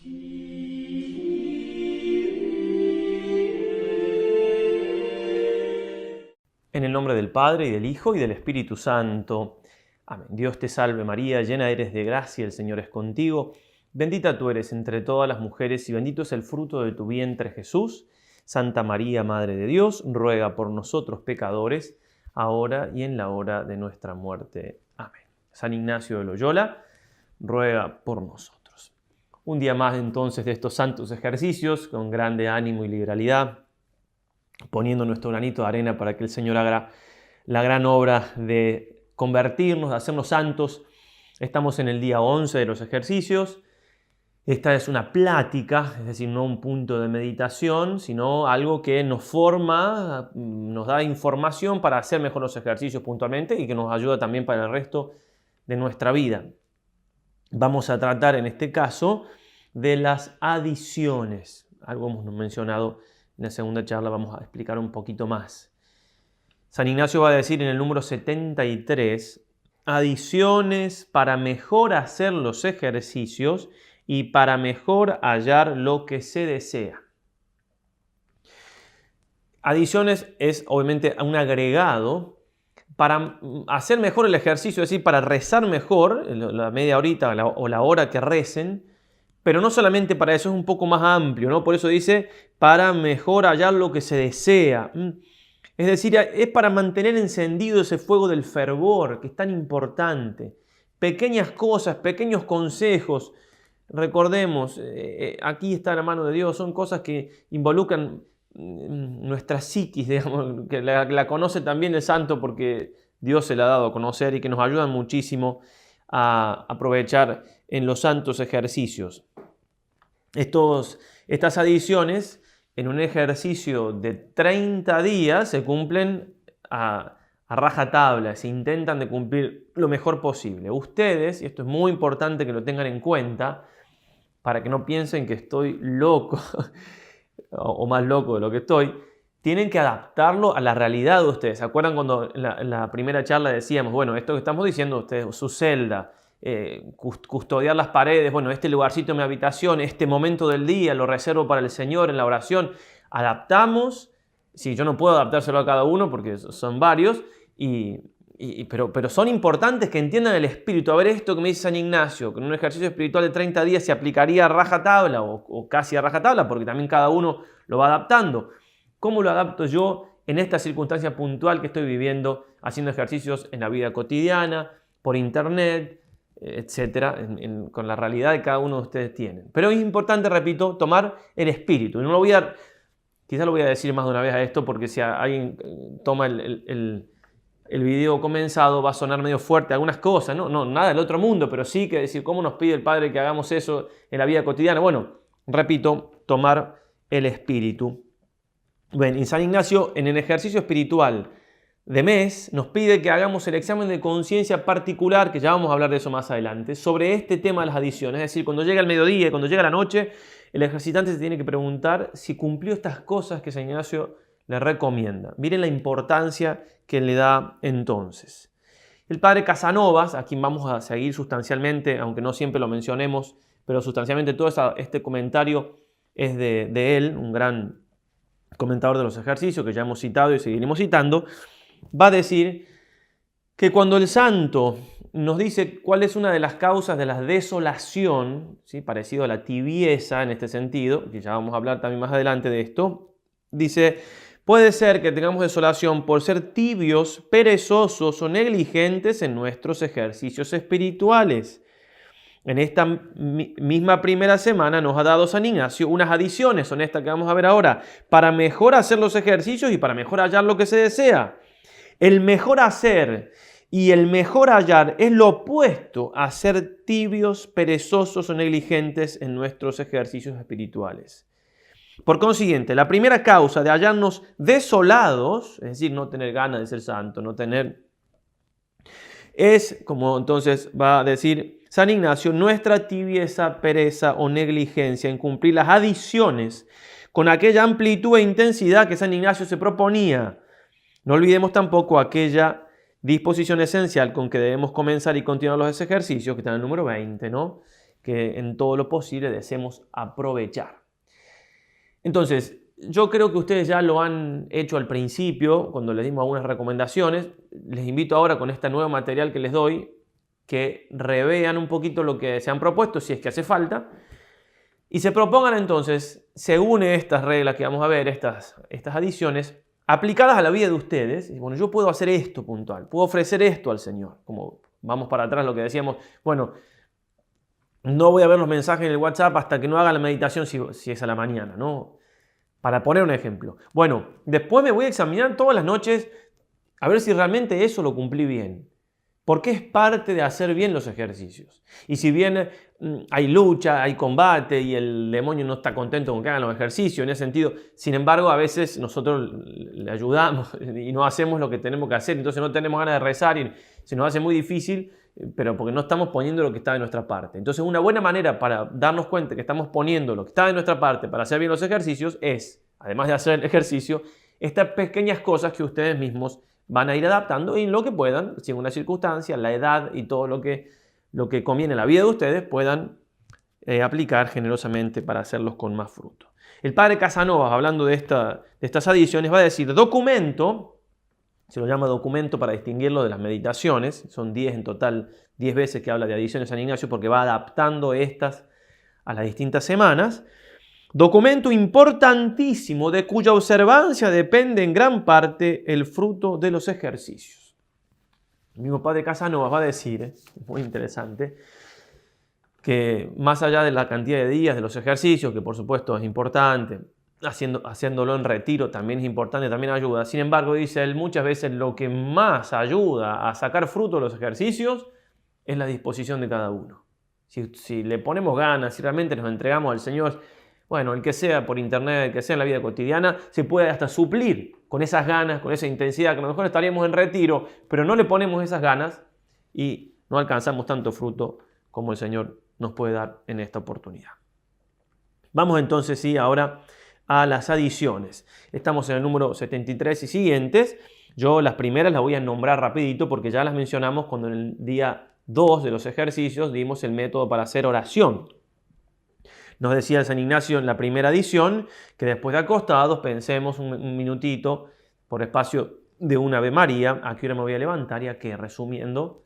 En el nombre del Padre, y del Hijo, y del Espíritu Santo. Amén. Dios te salve María, llena eres de gracia, el Señor es contigo. Bendita tú eres entre todas las mujeres, y bendito es el fruto de tu vientre Jesús. Santa María, Madre de Dios, ruega por nosotros pecadores, ahora y en la hora de nuestra muerte. Amén. San Ignacio de Loyola, ruega por nosotros. Un día más entonces de estos santos ejercicios, con grande ánimo y liberalidad, poniendo nuestro granito de arena para que el Señor haga la gran obra de convertirnos, de hacernos santos. Estamos en el día 11 de los ejercicios. Esta es una plática, es decir, no un punto de meditación, sino algo que nos forma, nos da información para hacer mejor los ejercicios puntualmente y que nos ayuda también para el resto de nuestra vida. Vamos a tratar en este caso de las adiciones. Algo hemos mencionado en la segunda charla, vamos a explicar un poquito más. San Ignacio va a decir en el número 73, adiciones para mejor hacer los ejercicios y para mejor hallar lo que se desea. Adiciones es obviamente un agregado para hacer mejor el ejercicio, es decir, para rezar mejor, la media horita o la hora que recen, pero no solamente para eso, es un poco más amplio, ¿no? Por eso dice, para mejor hallar lo que se desea. Es decir, es para mantener encendido ese fuego del fervor, que es tan importante. Pequeñas cosas, pequeños consejos. Recordemos, aquí está la mano de Dios, son cosas que involucran nuestra psiquis, digamos, que la conoce también el santo porque Dios se la ha dado a conocer y que nos ayudan muchísimo a aprovechar en los santos ejercicios. Estas adiciones en un ejercicio de 30 días se cumplen a rajatabla, se intentan de cumplir lo mejor posible. Ustedes, y esto es muy importante que lo tengan en cuenta, para que no piensen que estoy loco o más loco de lo que estoy, tienen que adaptarlo a la realidad de ustedes. ¿Se acuerdan cuando en la primera charla decíamos, bueno, esto que estamos diciendo ustedes, su celda, custodiar las paredes, bueno, este lugarcito en mi habitación, este momento del día lo reservo para el Señor en la oración? Adaptamos, sí, yo no puedo adaptárselo a cada uno porque son varios, pero son importantes que entiendan el espíritu. A ver, esto que me dice San Ignacio, que en un ejercicio espiritual de 30 días se aplicaría a rajatabla o casi a rajatabla, porque también cada uno lo va adaptando. ¿Cómo lo adapto yo en esta circunstancia puntual que estoy viviendo, haciendo ejercicios en la vida cotidiana, por internet, etcétera, con la realidad que cada uno de ustedes tiene? Pero es importante, repito, tomar el espíritu. Y no lo voy a, quizás lo voy a decir más de una vez a esto, porque si alguien toma el video comenzado va a sonar medio fuerte algunas cosas, no nada del otro mundo, pero sí que decir cómo nos pide el Padre que hagamos eso en la vida cotidiana. Bueno, repito, tomar el espíritu. Bueno, y San Ignacio en el ejercicio espiritual de mes nos pide que hagamos el examen de conciencia particular, que ya vamos a hablar de eso más adelante, sobre este tema de las adiciones. Es decir, cuando llega el mediodía y cuando llega la noche, el ejercitante se tiene que preguntar si cumplió estas cosas que San Ignacio le recomienda. Miren la importancia que le da entonces. El padre Casanovas, a quien vamos a seguir sustancialmente, aunque no siempre lo mencionemos, pero sustancialmente todo este comentario es de él, un gran comentador de los ejercicios que ya hemos citado y seguiremos citando, va a decir que cuando el santo nos dice cuál es una de las causas de la desolación, ¿sí?, parecido a la tibieza en este sentido, que ya vamos a hablar también más adelante de esto, dice: puede ser que tengamos desolación por ser tibios, perezosos o negligentes en nuestros ejercicios espirituales. En esta misma primera semana nos ha dado San Ignacio unas adiciones, son estas que vamos a ver ahora, para mejor hacer los ejercicios y para mejor hallar lo que se desea. El mejor hacer y el mejor hallar es lo opuesto a ser tibios, perezosos o negligentes en nuestros ejercicios espirituales. Por consiguiente, la primera causa de hallarnos desolados, es decir, no tener ganas de ser santo, no tener, es, como entonces va a decir San Ignacio, nuestra tibieza, pereza o negligencia en cumplir las adiciones con aquella amplitud e intensidad que San Ignacio se proponía. No olvidemos tampoco aquella disposición esencial con que debemos comenzar y continuar los ejercicios, que está en el número 20, ¿no? que en todo lo posible deseemos aprovechar. Entonces, yo creo que ustedes ya lo han hecho al principio, cuando les dimos algunas recomendaciones. Les invito ahora con este nuevo material que les doy, que revean un poquito lo que se han propuesto, si es que hace falta, y se propongan entonces, según estas reglas que vamos a ver, estas adiciones, aplicadas a la vida de ustedes. Y bueno, yo puedo hacer esto puntual, puedo ofrecer esto al Señor. Como vamos para atrás lo que decíamos, bueno, no voy a ver los mensajes en el WhatsApp hasta que no haga la meditación si es a la mañana, ¿no? Para poner un ejemplo. Bueno, después me voy a examinar todas las noches a ver si realmente eso lo cumplí bien. Porque es parte de hacer bien los ejercicios. Y si bien hay lucha, hay combate y el demonio no está contento con que hagan los ejercicios en ese sentido, sin embargo a veces nosotros le ayudamos y no hacemos lo que tenemos que hacer, entonces no tenemos ganas de rezar y se nos hace muy difícil, pero porque no estamos poniendo lo que está de nuestra parte. Entonces una buena manera para darnos cuenta que estamos poniendo lo que está de nuestra parte para hacer bien los ejercicios es, además de hacer el ejercicio, estas pequeñas cosas que ustedes mismos van a ir adaptando en lo que puedan, según la circunstancia, la edad y todo lo que conviene en la vida de ustedes, puedan aplicar generosamente para hacerlos con más fruto. El padre Casanovas, hablando de estas adiciones, va a decir documento, se lo llama documento para distinguirlo de las meditaciones, son 10 en total, 10 veces que habla de adiciones San Ignacio porque va adaptando estas a las distintas semanas. Documento importantísimo de cuya observancia depende en gran parte el fruto de los ejercicios. El mismo padre Casanovas va a decir, muy interesante, que más allá de la cantidad de días de los ejercicios, que por supuesto es importante, haciéndolo en retiro también es importante, también ayuda. Sin embargo, dice él, muchas veces lo que más ayuda a sacar fruto de los ejercicios es la disposición de cada uno. Si le ponemos ganas, si realmente nos entregamos al Señor, bueno, el que sea por internet, el que sea en la vida cotidiana, se puede hasta suplir con esas ganas, con esa intensidad, que a lo mejor estaríamos en retiro, pero no le ponemos esas ganas y no alcanzamos tanto fruto como el Señor nos puede dar en esta oportunidad. Vamos entonces, sí, ahora a las adiciones. Estamos en el número 73 y siguientes. Yo las primeras las voy a nombrar rapidito porque ya las mencionamos cuando en el día 2 de los ejercicios dimos el método para hacer oración. Nos decía el San Ignacio en la primera edición que después de acostados pensemos un minutito por espacio de un Ave María, a qué hora me voy a levantar y a qué, resumiendo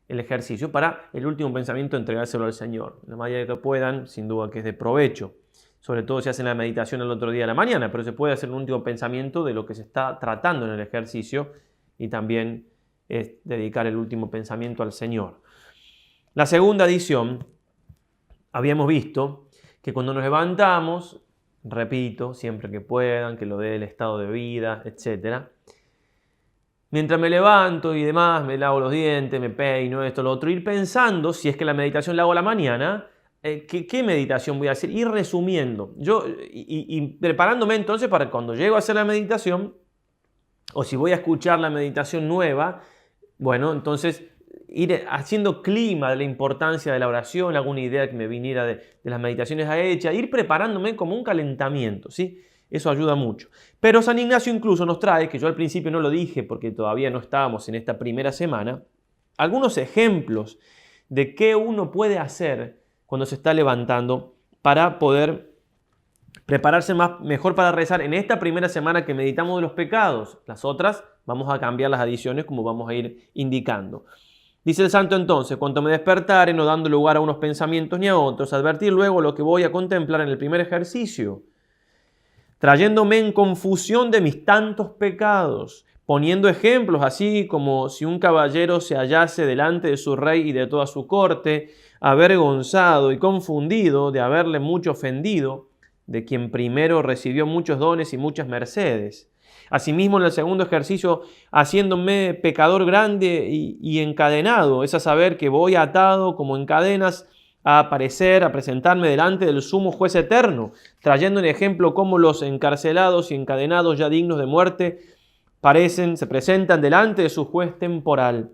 el ejercicio para el último pensamiento entregárselo al Señor. La medida que puedan, sin duda que es de provecho. Sobre todo si hacen la meditación el otro día de la mañana, pero se puede hacer un último pensamiento de lo que se está tratando en el ejercicio y también es dedicar el último pensamiento al Señor. La segunda edición, habíamos visto que cuando nos levantamos, repito, siempre que puedan, que lo dé el estado de vida, etc. Mientras me levanto y demás, me lavo los dientes, me peino, esto, lo otro, ir pensando, si es que la meditación la hago a la mañana, ¿qué meditación voy a hacer? Ir resumiendo. Y preparándome entonces para cuando llego a hacer la meditación, o si voy a escuchar la meditación nueva, bueno, entonces ir haciendo clima de la importancia de la oración, alguna idea que me viniera de las meditaciones hechas, ir preparándome como un calentamiento, ¿sí? Eso ayuda mucho. Pero San Ignacio incluso nos trae, que yo al principio no lo dije porque todavía no estábamos en esta primera semana, algunos ejemplos de qué uno puede hacer cuando se está levantando para poder prepararse mejor para rezar en esta primera semana que meditamos de los pecados. Las otras vamos a cambiar las adiciones como vamos a ir indicando. Dice el santo entonces, cuanto me despertare, no dando lugar a unos pensamientos ni a otros, advertir luego lo que voy a contemplar en el primer ejercicio, trayéndome en confusión de mis tantos pecados, poniendo ejemplos así como si un caballero se hallase delante de su rey y de toda su corte, avergonzado y confundido de haberle mucho ofendido, de quien primero recibió muchos dones y muchas mercedes. Asimismo, en el segundo ejercicio, haciéndome pecador grande y encadenado, es a saber que voy atado como en cadenas a aparecer, a presentarme delante del sumo juez eterno, trayendo en ejemplo cómo los encarcelados y encadenados ya dignos de muerte se presentan delante de su juez temporal.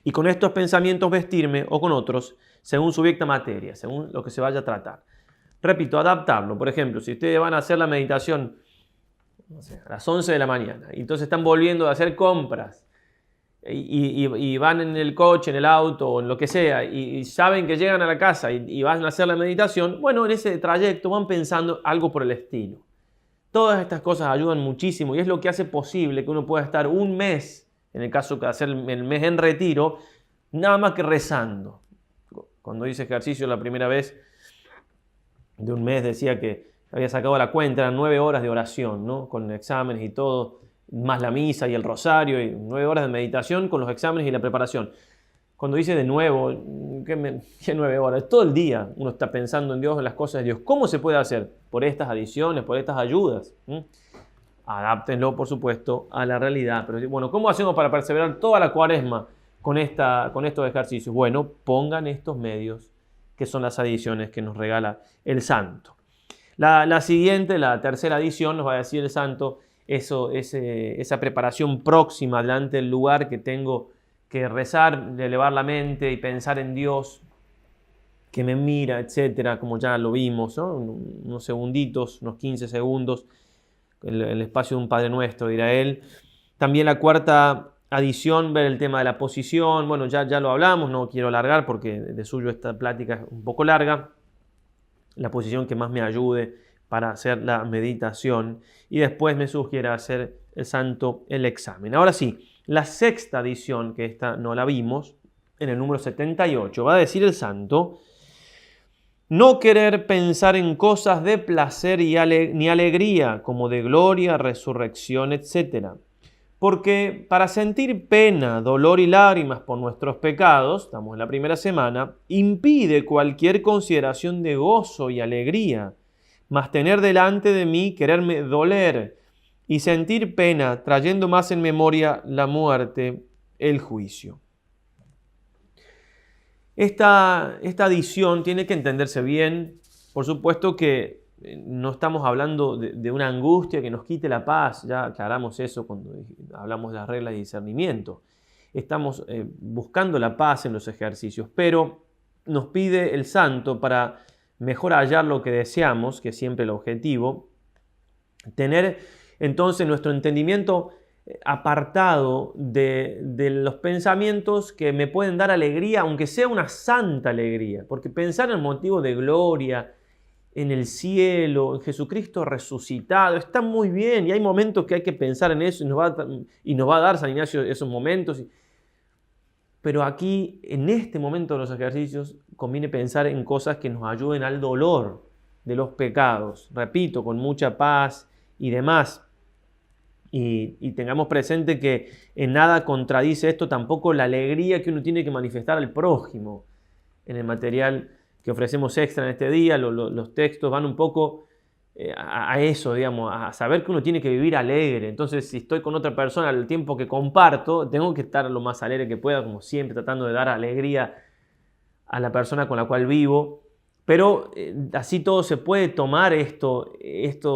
Y con estos pensamientos vestirme o con otros, según su victa materia, según lo que se vaya a tratar. Repito, adaptarlo. Por ejemplo, si ustedes van a hacer la meditación, no sé, a las 11 de la mañana, y entonces están volviendo a hacer compras, y van en el coche, en el auto o en lo que sea, y saben que llegan a la casa y van a hacer la meditación, bueno, en ese trayecto van pensando algo por el estilo. Todas estas cosas ayudan muchísimo y es lo que hace posible que uno pueda estar un mes, en el caso de hacer el mes en retiro, nada más que rezando. Cuando hice ejercicio la primera vez de un mes decía que había sacado la cuenta, eran 9 horas de oración, ¿no? Con exámenes y todo, más la misa y el rosario, y 9 horas de meditación con los exámenes y la preparación. Cuando dice de nuevo, ¿qué 9 horas? Todo el día uno está pensando en Dios, en las cosas de Dios. ¿Cómo se puede hacer? Por estas adiciones, por estas ayudas. Adáptenlo, por supuesto, a la realidad. Pero bueno, ¿cómo hacemos para perseverar toda la cuaresma con estos ejercicios? Bueno, pongan estos medios que son las adiciones que nos regala el santo. La siguiente, la tercera adición, nos va a decir el santo, esa preparación próxima delante del lugar que tengo que rezar, de elevar la mente y pensar en Dios que me mira, etcétera, como ya lo vimos, ¿no? Unos segunditos, unos 15 segundos, el espacio de un Padre Nuestro, dirá él. También la cuarta adición, ver el tema de la posición. Bueno, ya lo hablamos, no quiero alargar porque de suyo esta plática es un poco larga. La posición que más me ayude para hacer la meditación. Y después me sugiere hacer el santo el examen. Ahora sí, la sexta adición, que esta no la vimos, en el número 78, va a decir el santo: no querer pensar en cosas de placer ni alegría, como de gloria, resurrección, etc. Porque para sentir pena, dolor y lágrimas por nuestros pecados, estamos en la primera semana, impide cualquier consideración de gozo y alegría, mas tener delante de mí quererme doler y sentir pena, trayendo más en memoria la muerte, el juicio. Esta adición tiene que entenderse bien. Por supuesto que no estamos hablando de una angustia que nos quite la paz, ya aclaramos eso cuando hablamos de las reglas de discernimiento. Estamos buscando la paz en los ejercicios, pero nos pide el santo para mejor hallar lo que deseamos, que es siempre el objetivo, tener entonces nuestro entendimiento apartado de los pensamientos que me pueden dar alegría, aunque sea una santa alegría, porque pensar en el motivo de gloria, en el cielo, en Jesucristo resucitado, está muy bien y hay momentos que hay que pensar en eso y nos va a dar San Ignacio esos momentos. Pero aquí, en este momento de los ejercicios, conviene pensar en cosas que nos ayuden al dolor de los pecados, repito, con mucha paz y demás. Y tengamos presente que en nada contradice esto tampoco la alegría que uno tiene que manifestar al prójimo. En el material que ofrecemos extra en este día, los textos van un poco a eso, digamos, a saber que uno tiene que vivir alegre. Entonces, si estoy con otra persona al tiempo que comparto, tengo que estar lo más alegre que pueda, como siempre, tratando de dar alegría a la persona con la cual vivo. Pero así todo se puede tomar esto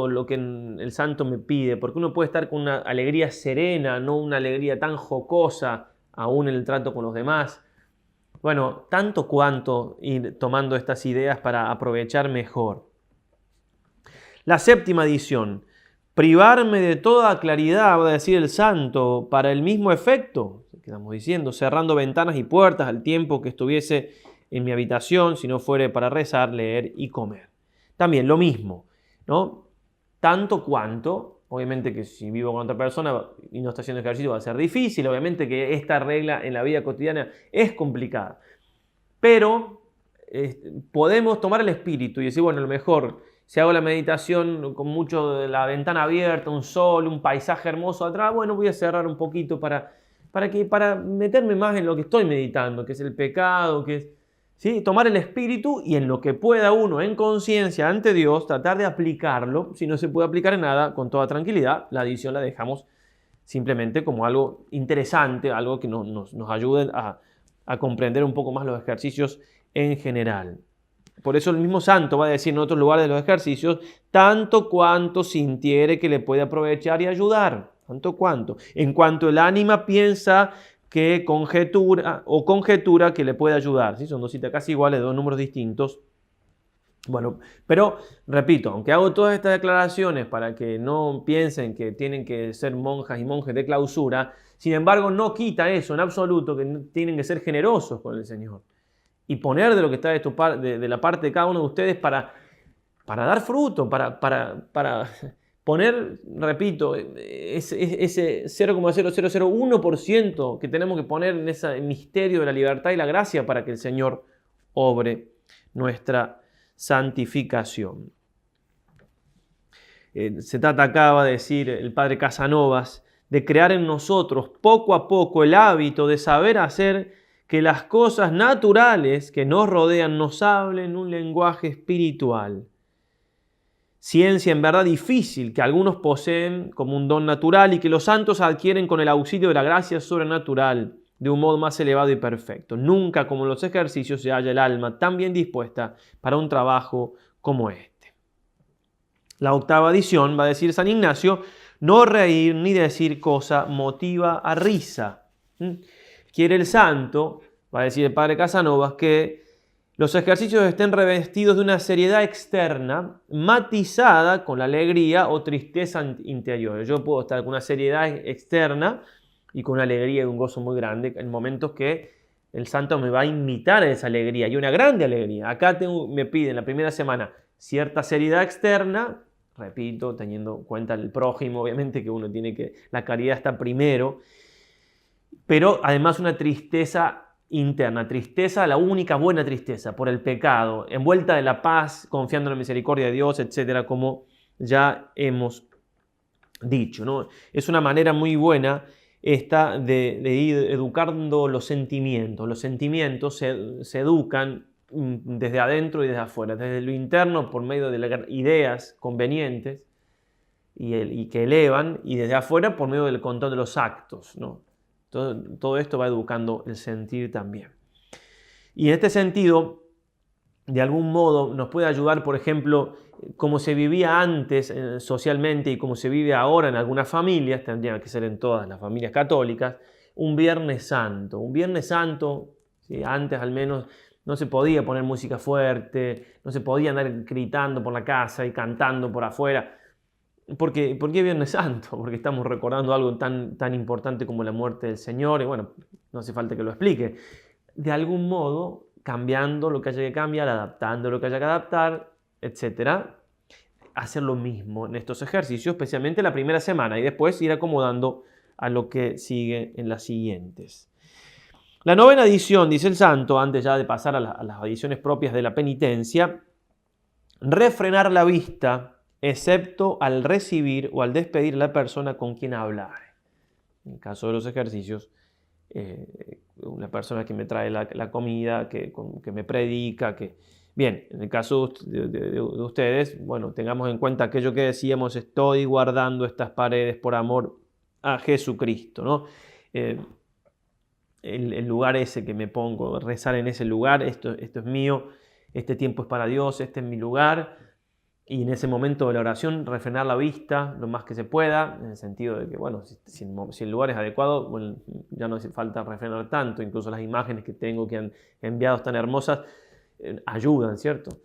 lo que el santo me pide, porque uno puede estar con una alegría serena, no una alegría tan jocosa, aún en el trato con los demás. Bueno, tanto cuanto ir tomando estas ideas para aprovechar mejor. La séptima adición: privarme de toda claridad, va a decir el santo, para el mismo efecto, que estamos diciendo, cerrando ventanas y puertas al tiempo que estuviese en mi habitación, si no fuere para rezar, leer y comer. También lo mismo, ¿no? Tanto cuanto, obviamente que si vivo con otra persona y no está haciendo ejercicio va a ser difícil, obviamente que esta regla en la vida cotidiana es complicada, pero podemos tomar el espíritu y decir, bueno, a lo mejor si hago la meditación con mucho de la ventana abierta, un sol, un paisaje hermoso atrás, bueno, voy a cerrar un poquito para meterme más en lo que estoy meditando, que es el pecado, que es, ¿sí? Tomar el espíritu y en lo que pueda uno, en conciencia ante Dios, tratar de aplicarlo. Si no se puede aplicar en nada, con toda tranquilidad, la adición la dejamos simplemente como algo interesante, algo que nos ayude a comprender un poco más los ejercicios en general. Por eso el mismo santo va a decir en otros lugares de los ejercicios, tanto cuanto sintiere que le puede aprovechar y ayudar, tanto cuanto. En cuanto el ánima piensa que conjetura que le puede ayudar, ¿sí? Son dos citas casi iguales, dos números distintos. Bueno, pero repito, aunque hago todas estas declaraciones para que no piensen que tienen que ser monjas y monjes de clausura, Sin embargo, no quita eso en absoluto, que tienen que ser generosos con el Señor y poner de lo que está de la parte de cada uno de ustedes para dar fruto, para poner, repito, ese 0,0001% que tenemos que poner en ese misterio de la libertad y la gracia para que el Señor obre nuestra santificación. Se trata, acaba de decir el padre Casanovas, de crear en nosotros poco a poco el hábito de saber hacer que las cosas naturales que nos rodean nos hablen un lenguaje espiritual. Ciencia en verdad difícil que algunos poseen como un don natural y que los santos adquieren con el auxilio de la gracia sobrenatural de un modo más elevado y perfecto. Nunca como en los ejercicios se halla el alma tan bien dispuesta para un trabajo como este. La octava adición, va a decir San Ignacio, no reír ni decir cosa motiva a risa. Quiere el santo, va a decir el padre Casanovas, que los ejercicios estén revestidos de una seriedad externa, matizada con la alegría o tristeza interior. Yo puedo estar con una seriedad externa y con una alegría y un gozo muy grande en momentos que el santo me va a invitar a esa alegría y una grande alegría. Acá me piden la primera semana cierta seriedad externa, repito, teniendo en cuenta el prójimo, obviamente que uno tiene que, la caridad está primero, pero además una tristeza interna, tristeza, la única buena tristeza por el pecado, envuelta de la paz, confiando en la misericordia de Dios, etcétera, como ya hemos dicho, ¿no? Es una manera muy buena esta de ir educando los sentimientos. Los sentimientos se educan desde adentro y desde afuera, desde lo interno por medio de las ideas convenientes y que elevan, y desde afuera por medio del control de los actos, ¿no? Todo esto va educando el sentir también. Y en este sentido, de algún modo, nos puede ayudar, por ejemplo, como se vivía antes socialmente y como se vive ahora en algunas familias, tendría que ser en todas las familias católicas, un Viernes Santo. Un Viernes Santo, ¿sí? Antes al menos no se podía poner música fuerte, no se podía andar gritando por la casa y cantando por afuera. ¿Por qué Viernes Santo? Porque estamos recordando algo tan importante como la muerte del Señor, y bueno, no hace falta que lo explique. De algún modo, cambiando lo que haya que cambiar, adaptando lo que haya que adaptar, etc. Hacer lo mismo en estos ejercicios, especialmente la primera semana, y después ir acomodando a lo que sigue en las siguientes. La novena edición, dice el santo, antes ya de pasar a las ediciones propias de la penitencia, refrenar la vista, excepto al recibir o al despedir a la persona con quien hablar. En el caso de los ejercicios, una persona que me trae la comida, que me predica, Bien, en el caso de ustedes, bueno, tengamos en cuenta aquello que decíamos, estoy guardando estas paredes por amor a Jesucristo, ¿no? El lugar ese que me pongo, rezar en ese lugar, esto es mío, este tiempo es para Dios, este es mi lugar. Y en ese momento de la oración, refrenar la vista lo más que se pueda, en el sentido de que, bueno, si el lugar es adecuado, bueno, ya no hace falta refrenar tanto. Incluso las imágenes que tengo que han enviado tan hermosas ayudan, ¿cierto?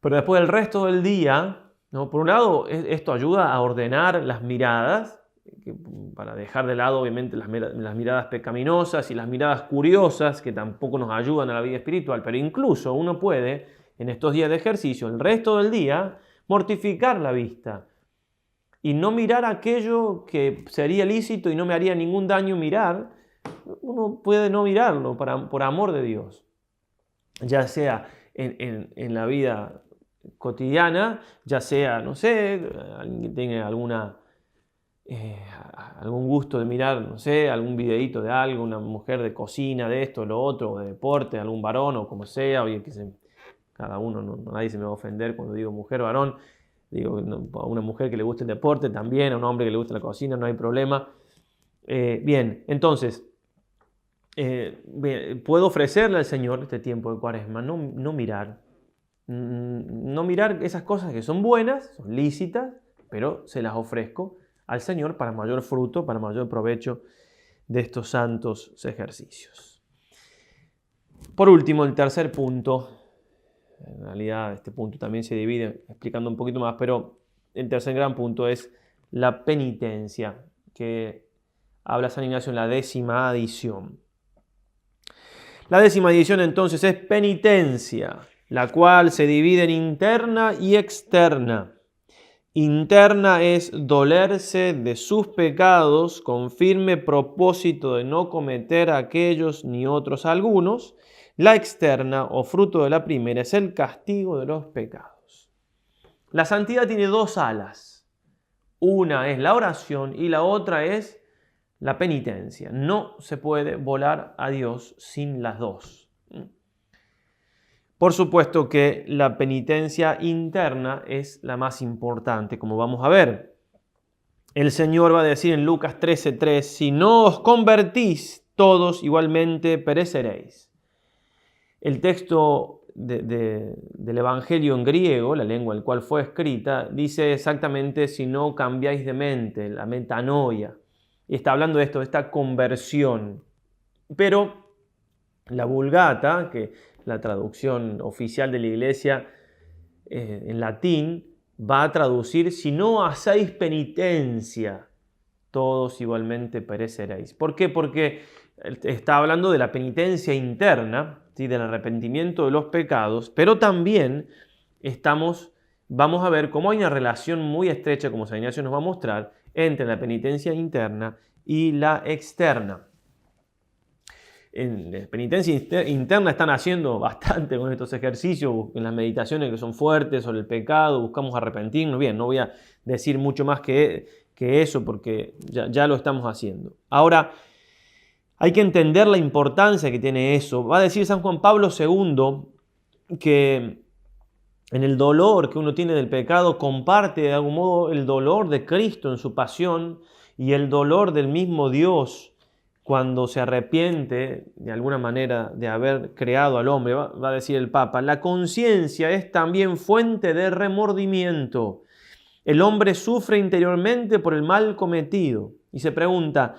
Pero después el resto del día, ¿no? Por un lado, esto ayuda a ordenar las miradas, para dejar de lado, obviamente, las miradas pecaminosas y las miradas curiosas, que tampoco nos ayudan a la vida espiritual. Pero incluso uno puede, en estos días de ejercicio, el resto del día, mortificar la vista y no mirar aquello que sería lícito y no me haría ningún daño mirar. Uno puede no mirarlo por amor de Dios, ya sea en la vida cotidiana, ya sea, no sé, alguien que tenga algún gusto de mirar, no sé, algún videíto de algo, una mujer de cocina, de esto, lo otro, o de deporte, algún varón o como sea, oye, cada uno, nadie se me va a ofender cuando digo mujer o varón, digo a una mujer que le guste el deporte también, a un hombre que le guste la cocina, no hay problema. Bien, entonces, puedo ofrecerle al Señor este tiempo de Cuaresma, no mirar esas cosas que son buenas, son lícitas, pero se las ofrezco al Señor para mayor fruto, para mayor provecho de estos santos ejercicios. Por último, el tercer punto. En realidad este punto también se divide explicando un poquito más, pero el tercer gran punto es la penitencia, que habla San Ignacio en la 10ª adición. La 10ª adición entonces es penitencia, la cual se divide en interna y externa. Interna es dolerse de sus pecados con firme propósito de no cometer aquellos ni otros algunos. La externa, o fruto de la primera, es el castigo de los pecados. La santidad tiene dos alas. Una es la oración y la otra es la penitencia. No se puede volar a Dios sin las dos. Por supuesto que la penitencia interna es la más importante, como vamos a ver. El Señor va a decir en Lucas 13:3, si no os convertís, todos igualmente pereceréis. El texto del Evangelio en griego, la lengua en la cual fue escrita, dice exactamente si no cambiáis de mente, la metanoia. Y está hablando de esto, de esta conversión. Pero la Vulgata, que la traducción oficial de la Iglesia en latín, va a traducir, si no hacéis penitencia, todos igualmente pereceréis. ¿Por qué? Porque está hablando de la penitencia interna, ¿sí? Del arrepentimiento de los pecados, pero también vamos a ver cómo hay una relación muy estrecha, como San Ignacio nos va a mostrar, entre la penitencia interna y la externa. En la penitencia interna están haciendo bastante con estos ejercicios, en las meditaciones que son fuertes sobre el pecado, buscamos arrepentirnos. Bien, no voy a decir mucho más que eso porque ya lo estamos haciendo. Ahora, hay que entender la importancia que tiene eso. Va a decir San Juan Pablo II que en el dolor que uno tiene del pecado comparte de algún modo el dolor de Cristo en su pasión y el dolor del mismo Dios cuando se arrepiente de alguna manera de haber creado al hombre. Va a decir el Papa, la conciencia es también fuente de remordimiento. El hombre sufre interiormente por el mal cometido y se pregunta,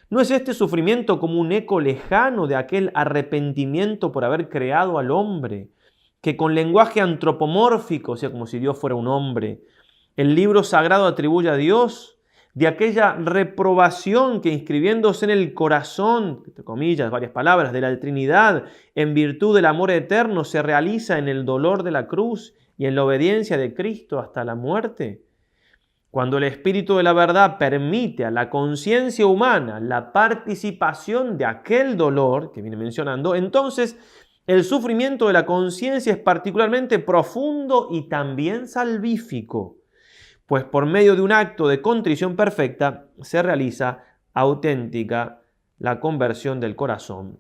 ¿no es este sufrimiento como un eco lejano de aquel arrepentimiento por haber creado al hombre, que con lenguaje antropomórfico, o sea, como si Dios fuera un hombre, el libro sagrado atribuye a Dios? De aquella reprobación que inscribiéndose en el corazón, entre comillas, varias palabras, de la Trinidad, en virtud del amor eterno, se realiza en el dolor de la cruz y en la obediencia de Cristo hasta la muerte. Cuando el Espíritu de la verdad permite a la conciencia humana la participación de aquel dolor que viene mencionando, entonces el sufrimiento de la conciencia es particularmente profundo y también salvífico, pues por medio de un acto de contrición perfecta se realiza auténtica la conversión del corazón.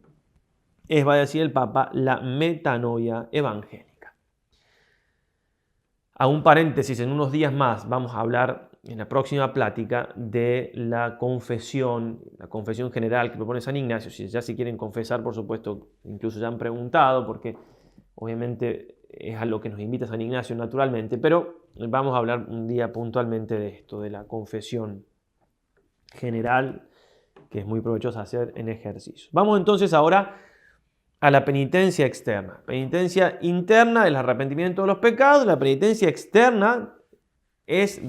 Va a decir el Papa, la metanoia evangélica. A un paréntesis, en unos días más vamos a hablar en la próxima plática de la confesión general que propone San Ignacio. Si quieren confesar, por supuesto, incluso ya han preguntado, porque obviamente es a lo que nos invita San Ignacio naturalmente, pero vamos a hablar un día puntualmente de esto, de la confesión general, que es muy provechosa hacer en ejercicio. Vamos entonces ahora a la penitencia externa. Penitencia interna, el arrepentimiento de los pecados. La penitencia externa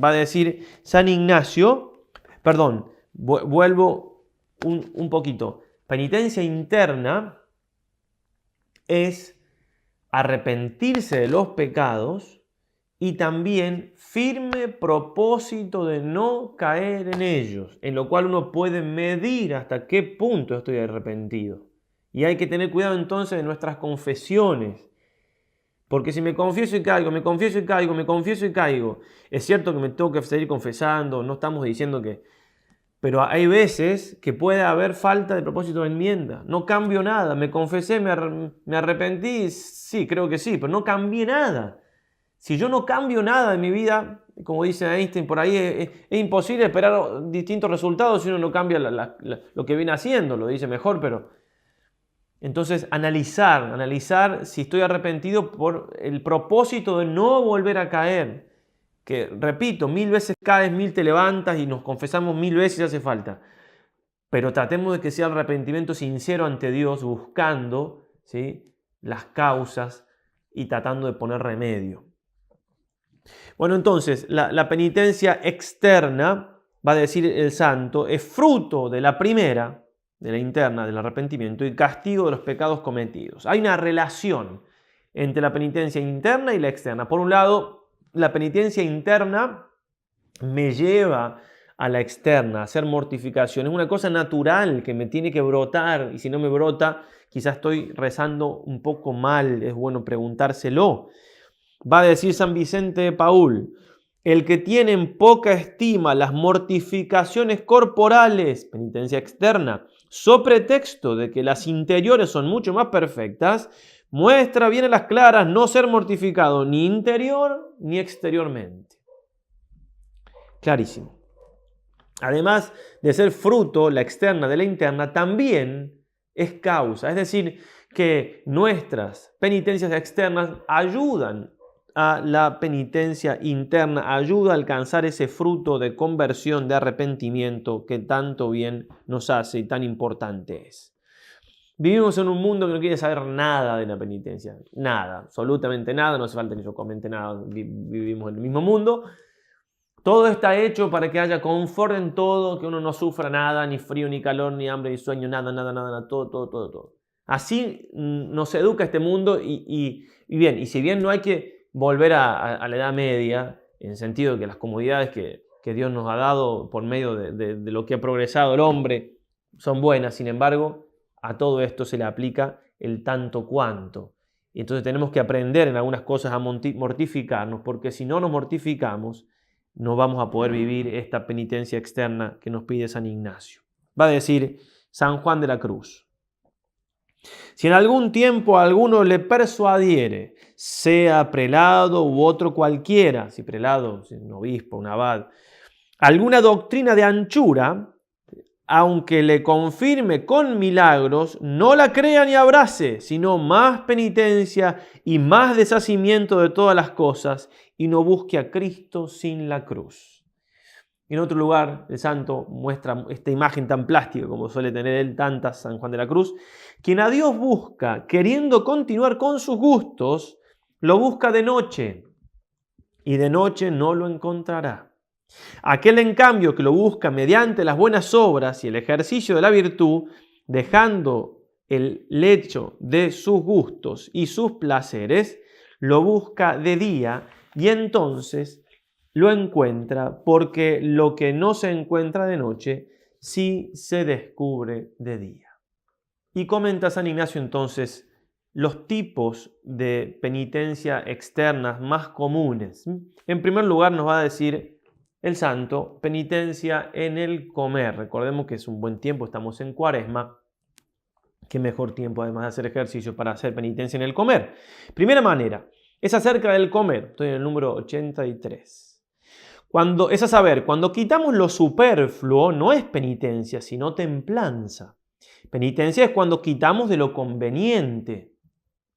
va a decir San Ignacio, vuelvo un poquito. Penitencia interna es arrepentirse de los pecados y también firme propósito de no caer en ellos, en lo cual uno puede medir hasta qué punto estoy arrepentido. Y hay que tener cuidado entonces de nuestras confesiones, porque si me confieso y caigo, me confieso y caigo, me confieso y caigo, es cierto que me tengo que seguir confesando, no estamos diciendo que... Pero hay veces que puede haber falta de propósito de enmienda. No cambio nada. Me confesé, me arrepentí. Sí, creo que sí, pero no cambié nada. Si yo no cambio nada en mi vida, como dice Einstein por ahí, es imposible esperar distintos resultados si uno no cambia lo que viene haciendo. Lo dice mejor, pero... Entonces, analizar si estoy arrepentido por el propósito de no volver a caer. Que, repito, 1000 veces caes, 1000 te levantas y nos confesamos 1000 veces si hace falta. Pero tratemos de que sea el arrepentimiento sincero ante Dios, buscando, ¿sí?, las causas y tratando de poner remedio. Bueno, entonces, la penitencia externa va a decir el santo, es fruto de la primera, de la interna, del arrepentimiento y castigo de los pecados cometidos. Hay una relación entre la penitencia interna y la externa. Por un lado, la penitencia interna me lleva a la externa, a hacer mortificación. Es una cosa natural que me tiene que brotar, y si no me brota, quizás estoy rezando un poco mal, es bueno preguntárselo. Va a decir San Vicente de Paúl, el que tiene en poca estima las mortificaciones corporales, penitencia externa, so pretexto de que las interiores son mucho más perfectas, muestra bien a las claras no ser mortificado ni interior ni exteriormente. Clarísimo. Además de ser fruto, la externa de la interna, también es causa. Es decir, que nuestras penitencias externas ayudan a la penitencia interna, ayuda a alcanzar ese fruto de conversión, de arrepentimiento que tanto bien nos hace y tan importante es. Vivimos en un mundo que no quiere saber nada de la penitencia. Nada, absolutamente nada, no hace falta que yo comente nada, vivimos en el mismo mundo. Todo está hecho para que haya confort en todo, que uno no sufra nada, ni frío, ni calor, ni hambre, ni sueño, nada, todo. Así nos educa este mundo y bien, y si bien no hay que volver a la Edad Media, en el sentido de que las comodidades que Dios nos ha dado por medio de lo que ha progresado el hombre son buenas, sin embargo, a todo esto se le aplica el tanto cuanto. Y entonces tenemos que aprender en algunas cosas a mortificarnos, porque si no nos mortificamos, no vamos a poder vivir esta penitencia externa que nos pide San Ignacio. Va a decir San Juan de la Cruz. Si en algún tiempo alguno le persuadiere, sea prelado u otro cualquiera, si prelado, si un obispo, un abad, alguna doctrina de anchura, aunque le confirme con milagros, no la crea ni abrace, sino más penitencia y más deshacimiento de todas las cosas, y no busque a Cristo sin la cruz. En otro lugar, el santo muestra esta imagen tan plástica como suele tener él tantas, San Juan de la Cruz. Quien a Dios busca, queriendo continuar con sus gustos, lo busca de noche, y de noche no lo encontrará. Aquel, en cambio, que lo busca mediante las buenas obras y el ejercicio de la virtud, dejando el lecho de sus gustos y sus placeres, lo busca de día y entonces lo encuentra, porque lo que no se encuentra de noche sí se descubre de día. Y comenta San Ignacio entonces los tipos de penitencia externas más comunes. En primer lugar nos va a decir el santo, penitencia en el comer. Recordemos que es un buen tiempo, estamos en Cuaresma. Qué mejor tiempo, además de hacer ejercicio, para hacer penitencia en el comer. Primera manera, es acerca del comer. Estoy en el número 83. Es a saber, cuando quitamos lo superfluo, no es penitencia, sino templanza. Penitencia es cuando quitamos de lo conveniente.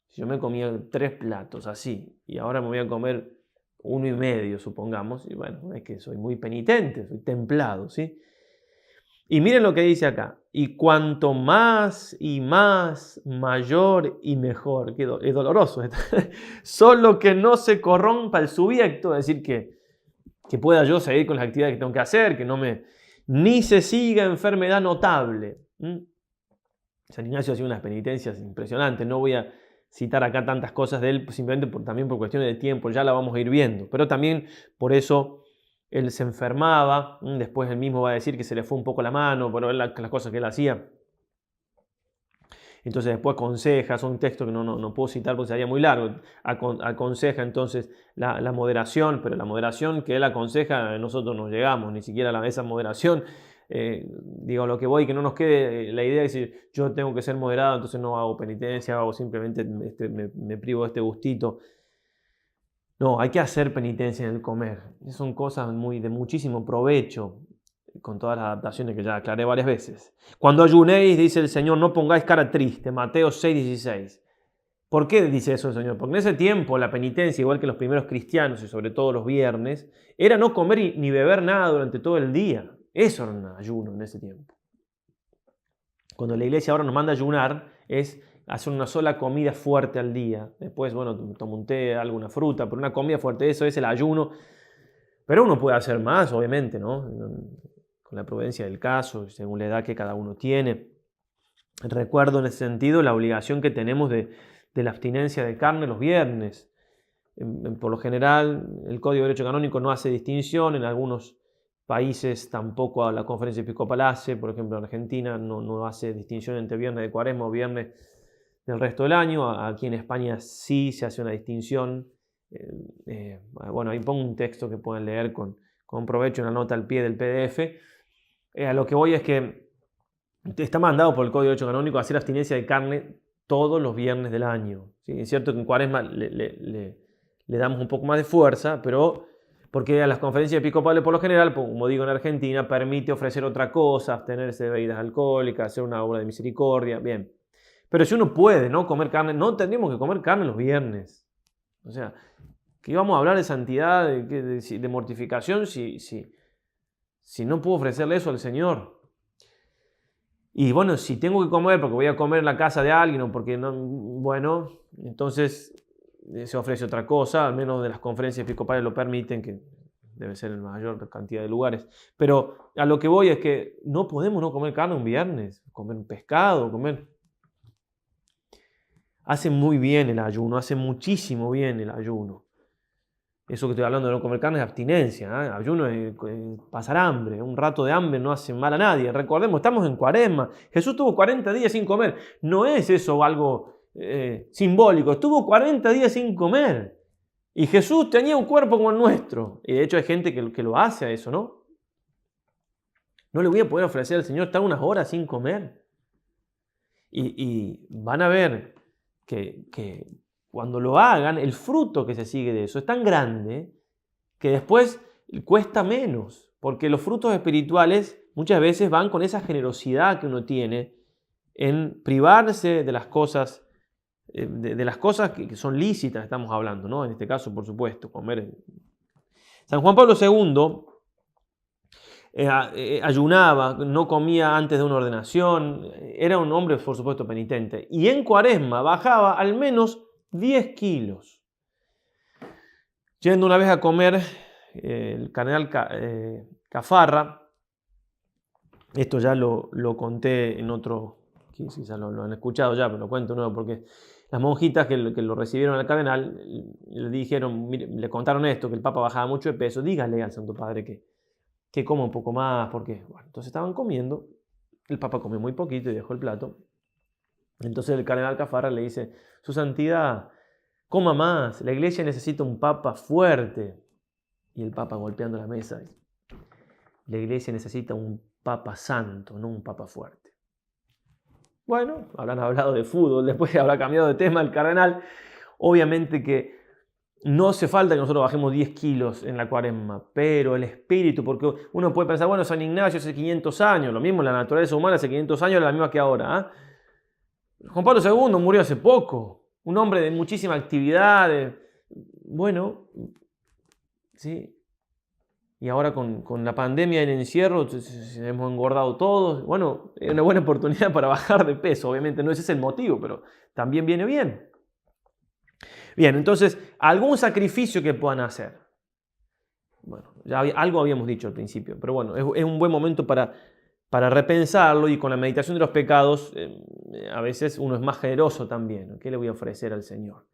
Si yo me comía 3 platos así, y ahora me voy a comer 1,5, supongamos, y bueno, es que soy muy penitente, soy templado, ¿sí? Y miren lo que dice acá, y cuanto más y más, mayor y mejor, es doloroso, solo que no se corrompa el subiecto, es decir, que pueda yo seguir con las actividades que tengo que hacer, ni se siga enfermedad notable. San Ignacio hacía unas penitencias impresionantes, no voy a citar acá tantas cosas de él, simplemente también por cuestiones de tiempo, ya la vamos a ir viendo, pero también por eso él se enfermaba, después él mismo va a decir que se le fue un poco la mano por las cosas que él hacía. Entonces después aconseja, es un texto que no puedo citar porque sería muy largo, aconseja entonces la moderación, pero la moderación que él aconseja nosotros no llegamos, ni siquiera a esa moderación. Digo, lo que voy, que no nos quede la idea de decir yo tengo que ser moderado, entonces no hago penitencia, o simplemente me privo de este gustito. No, hay que hacer penitencia en el comer. Son cosas de muchísimo provecho, con todas las adaptaciones que ya aclaré varias veces. Cuando ayunéis, dice el Señor, no pongáis cara triste, Mateo 6,16. ¿Por qué dice eso el Señor? Porque en ese tiempo la penitencia, igual que los primeros cristianos y sobre todo los viernes, era no comer ni beber nada durante todo el día. Eso era un ayuno en ese tiempo. Cuando la iglesia ahora nos manda a ayunar, es hacer una sola comida fuerte al día. Después, bueno, tomo un té, alguna fruta, pero una comida fuerte, eso es el ayuno. Pero uno puede hacer más, obviamente, ¿no? con la prudencia del caso, según la edad que cada uno tiene. Recuerdo en ese sentido la obligación que tenemos de la abstinencia de carne los viernes. Por lo general, el Código de Derecho Canónico no hace distinción, en algunos países tampoco a la Conferencia Episcopal hace, por ejemplo en Argentina no hace distinción entre viernes de Cuaresma o viernes del resto del año. Aquí en España sí se hace una distinción. Bueno, ahí pongo un texto que pueden leer con provecho, una nota al pie del PDF. A lo que voy es que está mandado por el Código de Derecho Canónico a hacer abstinencia de carne todos los viernes del año. ¿Sí? Es cierto que en Cuaresma le damos un poco más de fuerza, pero porque a las conferencias episcopales por lo general, como digo en Argentina, permite ofrecer otra cosa, abstenerse de bebidas alcohólicas, hacer una obra de misericordia, bien. Pero si uno puede no comer carne, no tendríamos que comer carne los viernes. O sea, que íbamos a hablar de santidad, de mortificación, si no puedo ofrecerle eso al Señor. Y bueno, si tengo que comer porque voy a comer en la casa de alguien o porque no, bueno, entonces se ofrece otra cosa, al menos de las conferencias episcopales lo permiten, que debe ser en mayor cantidad de lugares. Pero a lo que voy es que no podemos no comer carne un viernes, comer pescado, comer. Hace muy bien el ayuno, hace muchísimo bien el ayuno. Eso que estoy hablando de no comer carne es abstinencia, ¿eh? Ayuno es pasar hambre, un rato de hambre no hace mal a nadie. Recordemos, estamos en Cuaresma, Jesús tuvo 40 días sin comer. No es eso algo simbólico, estuvo 40 días sin comer. Y Jesús tenía un cuerpo como el nuestro. Y de hecho hay gente que lo hace a eso, ¿no? No le voy a poder ofrecer al Señor estar unas horas sin comer. Y van a ver que cuando lo hagan, el fruto que se sigue de eso es tan grande que después cuesta menos, porque los frutos espirituales muchas veces van con esa generosidad que uno tiene en privarse de las cosas, de las cosas que son lícitas, estamos hablando, ¿no? En este caso, por supuesto, comer. San Juan Pablo II ayunaba, no comía antes de una ordenación, era un hombre, por supuesto, penitente, y en Cuaresma bajaba al menos 10 kilos. Yendo una vez a comer, el cardenal Cafarra, esto ya lo conté en otro, quizás lo han escuchado ya, pero lo cuento de nuevo porque las monjitas que lo recibieron al cardenal le dijeron, le contaron esto, que el Papa bajaba mucho de peso, dígale al Santo Padre que coma un poco más, porque, bueno, entonces estaban comiendo, el Papa comió muy poquito y dejó el plato. Entonces el cardenal Cafarra le dice, Su Santidad, coma más, la iglesia necesita un Papa fuerte. Y el Papa golpeando la mesa, la iglesia necesita un Papa santo, no un Papa fuerte. Bueno, habrán hablado de fútbol, después habrá cambiado de tema el cardenal. Obviamente que no hace falta que nosotros bajemos 10 kilos en la Cuaresma, pero el espíritu, porque uno puede pensar, bueno, San Ignacio hace 500 años, lo mismo, la naturaleza humana hace 500 años era la misma que ahora. Juan Pablo II murió hace poco, un hombre de muchísima actividad, bueno, sí, y ahora con la pandemia y el encierro hemos engordado todos. Bueno, es una buena oportunidad para bajar de peso, obviamente no ese es el motivo, pero también viene bien. Bien, entonces, algún sacrificio que puedan hacer. Bueno, ya algo habíamos dicho al principio, pero bueno, es un buen momento para repensarlo, y con la meditación de los pecados a veces uno es más generoso también. ¿Qué le voy a ofrecer al Señor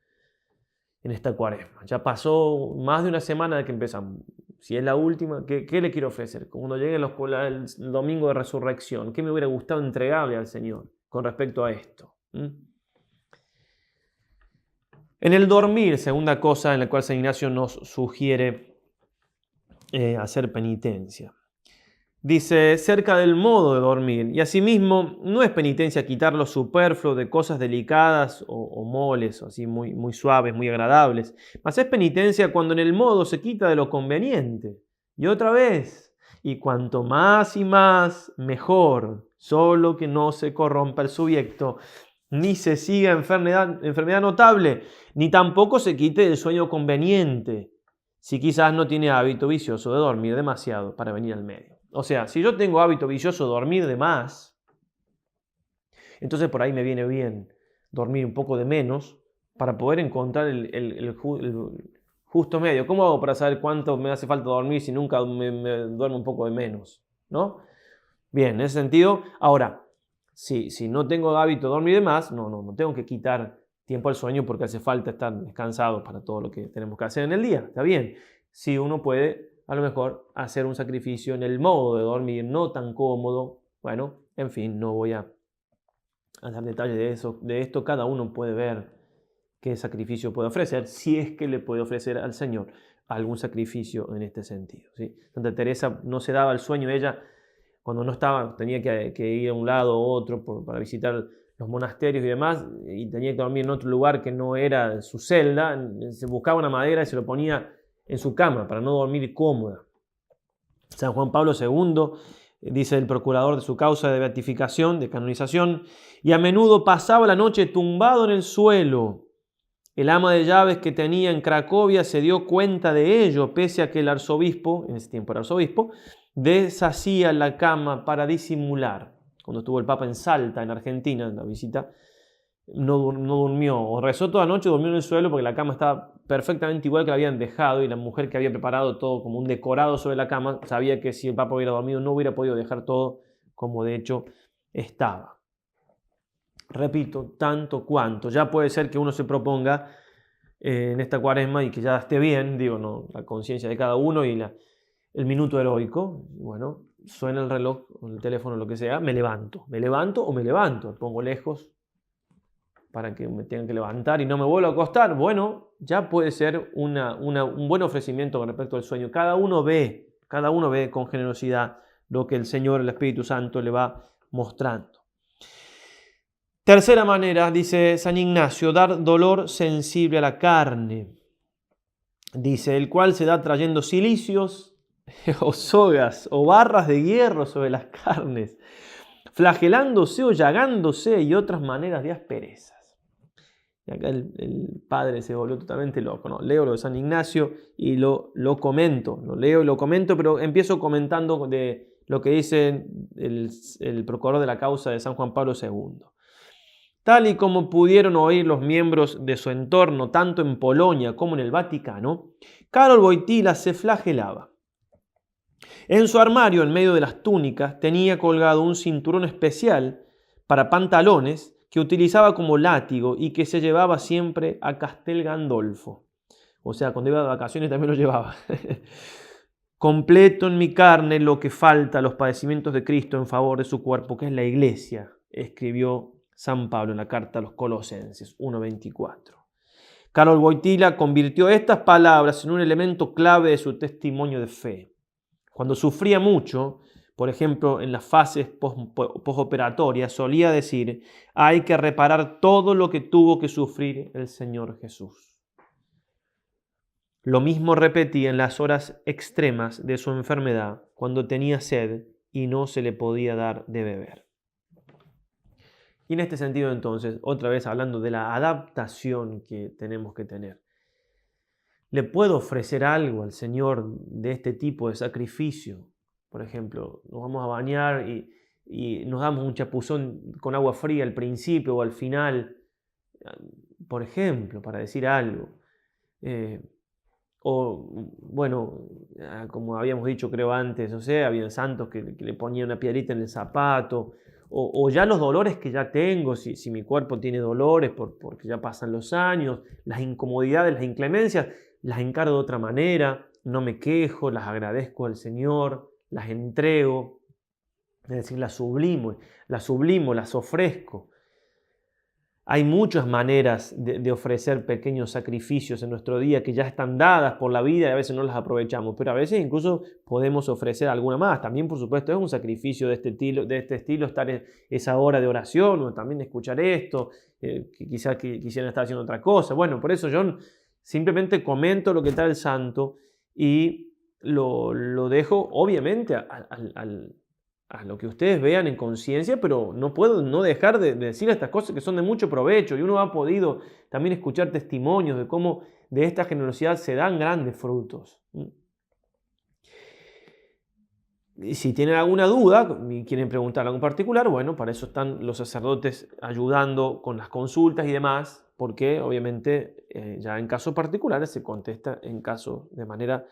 en esta Cuaresma? Ya pasó más de una semana de que empezamos. Si es la última, ¿qué le quiero ofrecer? Cuando llegue el domingo de resurrección, ¿qué me hubiera gustado entregarle al Señor con respecto a esto? En el dormir, segunda cosa en la cual San Ignacio nos sugiere hacer penitencia. Dice, cerca del modo de dormir, y asimismo no es penitencia quitar lo superfluo de cosas delicadas o moles, o así muy, muy suaves, muy agradables, mas es penitencia cuando en el modo se quita de lo conveniente. Y otra vez, y cuanto más y más, mejor, solo que no se corrompa el subiecto, ni se siga enfermedad notable, ni tampoco se quite el sueño conveniente, si quizás no tiene hábito vicioso de dormir demasiado para venir al medio. O sea, si yo tengo hábito vicioso de dormir de más, entonces por ahí me viene bien dormir un poco de menos para poder encontrar el justo medio. ¿Cómo hago para saber cuánto me hace falta dormir si nunca me duermo un poco de menos? ¿No? Bien, en ese sentido, ahora, si no tengo hábito de dormir de más, no tengo que quitar tiempo al sueño porque hace falta estar descansados para todo lo que tenemos que hacer en el día, está bien. Si uno puede, a lo mejor, hacer un sacrificio en el modo de dormir, no tan cómodo, bueno, en fin, no voy a dar detalles de esto, cada uno puede ver qué sacrificio puede ofrecer, si es que le puede ofrecer al Señor algún sacrificio en este sentido, ¿sí? Santa Teresa no se daba el sueño, ella cuando no estaba, tenía que ir a un lado u otro para visitar los monasterios y demás, y tenía que dormir en otro lugar que no era su celda, se buscaba una madera y se lo ponía en su cama para no dormir cómoda. San Juan Pablo II, dice el procurador de su causa de beatificación, de canonización, y a menudo pasaba la noche tumbado en el suelo. El ama de llaves que tenía en Cracovia se dio cuenta de ello, pese a que el arzobispo, en ese tiempo era arzobispo, deshacía la cama para disimular. Cuando estuvo el Papa en Salta, en Argentina, en la visita, no durmió, o rezó toda la noche, durmió en el suelo porque la cama estaba perfectamente igual que la habían dejado y la mujer que había preparado todo como un decorado sobre la cama sabía que si el Papa hubiera dormido no hubiera podido dejar todo como de hecho estaba. Repito, tanto cuanto. Ya puede ser que uno se proponga en esta cuaresma y que ya esté bien, digo, no, la conciencia de cada uno y el minuto heroico. Bueno, suena el reloj, o el teléfono, lo que sea, me levanto o me levanto, me pongo lejos para que me tengan que levantar y no me vuelvo a acostar. Bueno, ya puede ser un buen ofrecimiento con respecto al sueño. Cada uno ve con generosidad lo que el Señor, el Espíritu Santo, le va mostrando. Tercera manera, dice San Ignacio, dar dolor sensible a la carne. Dice, el cual se da trayendo cilicios o sogas o barras de hierro sobre las carnes, flagelándose o llagándose y otras maneras de asperezas. Y acá el padre se volvió totalmente loco, ¿no? Leo lo de San Ignacio y lo comento, lo leo y lo comento, pero empiezo comentando de lo que dice el procurador de la causa de San Juan Pablo II. Tal y como pudieron oír los miembros de su entorno, tanto en Polonia como en el Vaticano, Karol Wojtyła se flagelaba. En su armario, en medio de las túnicas, tenía colgado un cinturón especial para pantalones que utilizaba como látigo y que se llevaba siempre a Castel Gandolfo. O sea, cuando iba de vacaciones también lo llevaba. Completo en mi carne lo que falta a los padecimientos de Cristo en favor de su cuerpo, que es la iglesia, escribió San Pablo en la carta a los Colosenses 1:24. Karol Wojtyła convirtió estas palabras en un elemento clave de su testimonio de fe. Cuando sufría mucho, por ejemplo, en las fases posoperatorias, solía decir, hay que reparar todo lo que tuvo que sufrir el Señor Jesús. Lo mismo repetía en las horas extremas de su enfermedad, cuando tenía sed y no se le podía dar de beber. Y en este sentido, entonces, otra vez hablando de la adaptación que tenemos que tener. ¿Le puedo ofrecer algo al Señor de este tipo de sacrificio? Por ejemplo, nos vamos a bañar y nos damos un chapuzón con agua fría al principio o al final, por ejemplo, para decir algo. O, bueno, como habíamos dicho creo antes, no sé, había santos que le ponían una piedrita en el zapato. O ya los dolores que ya tengo, si mi cuerpo tiene dolores porque ya pasan los años, las incomodidades, las inclemencias, las encaro de otra manera, no me quejo, las agradezco al Señor, las entrego, es decir, las sublimo, las ofrezco. Hay muchas maneras de ofrecer pequeños sacrificios en nuestro día que ya están dadas por la vida y a veces no las aprovechamos, pero a veces incluso podemos ofrecer alguna más. También, por supuesto, es un sacrificio de este estilo estar en esa hora de oración o también escuchar esto, que quizás quisieran estar haciendo otra cosa. Bueno, por eso yo simplemente comento lo que trae el santo y lo dejo, obviamente, a lo que ustedes vean en conciencia, pero no puedo no dejar de decir estas cosas que son de mucho provecho. Y uno ha podido también escuchar testimonios de cómo de esta generosidad se dan grandes frutos. Y si tienen alguna duda y quieren preguntar algo en particular, bueno, para eso están los sacerdotes ayudando con las consultas y demás, porque obviamente ya en casos particulares se contesta en caso de manera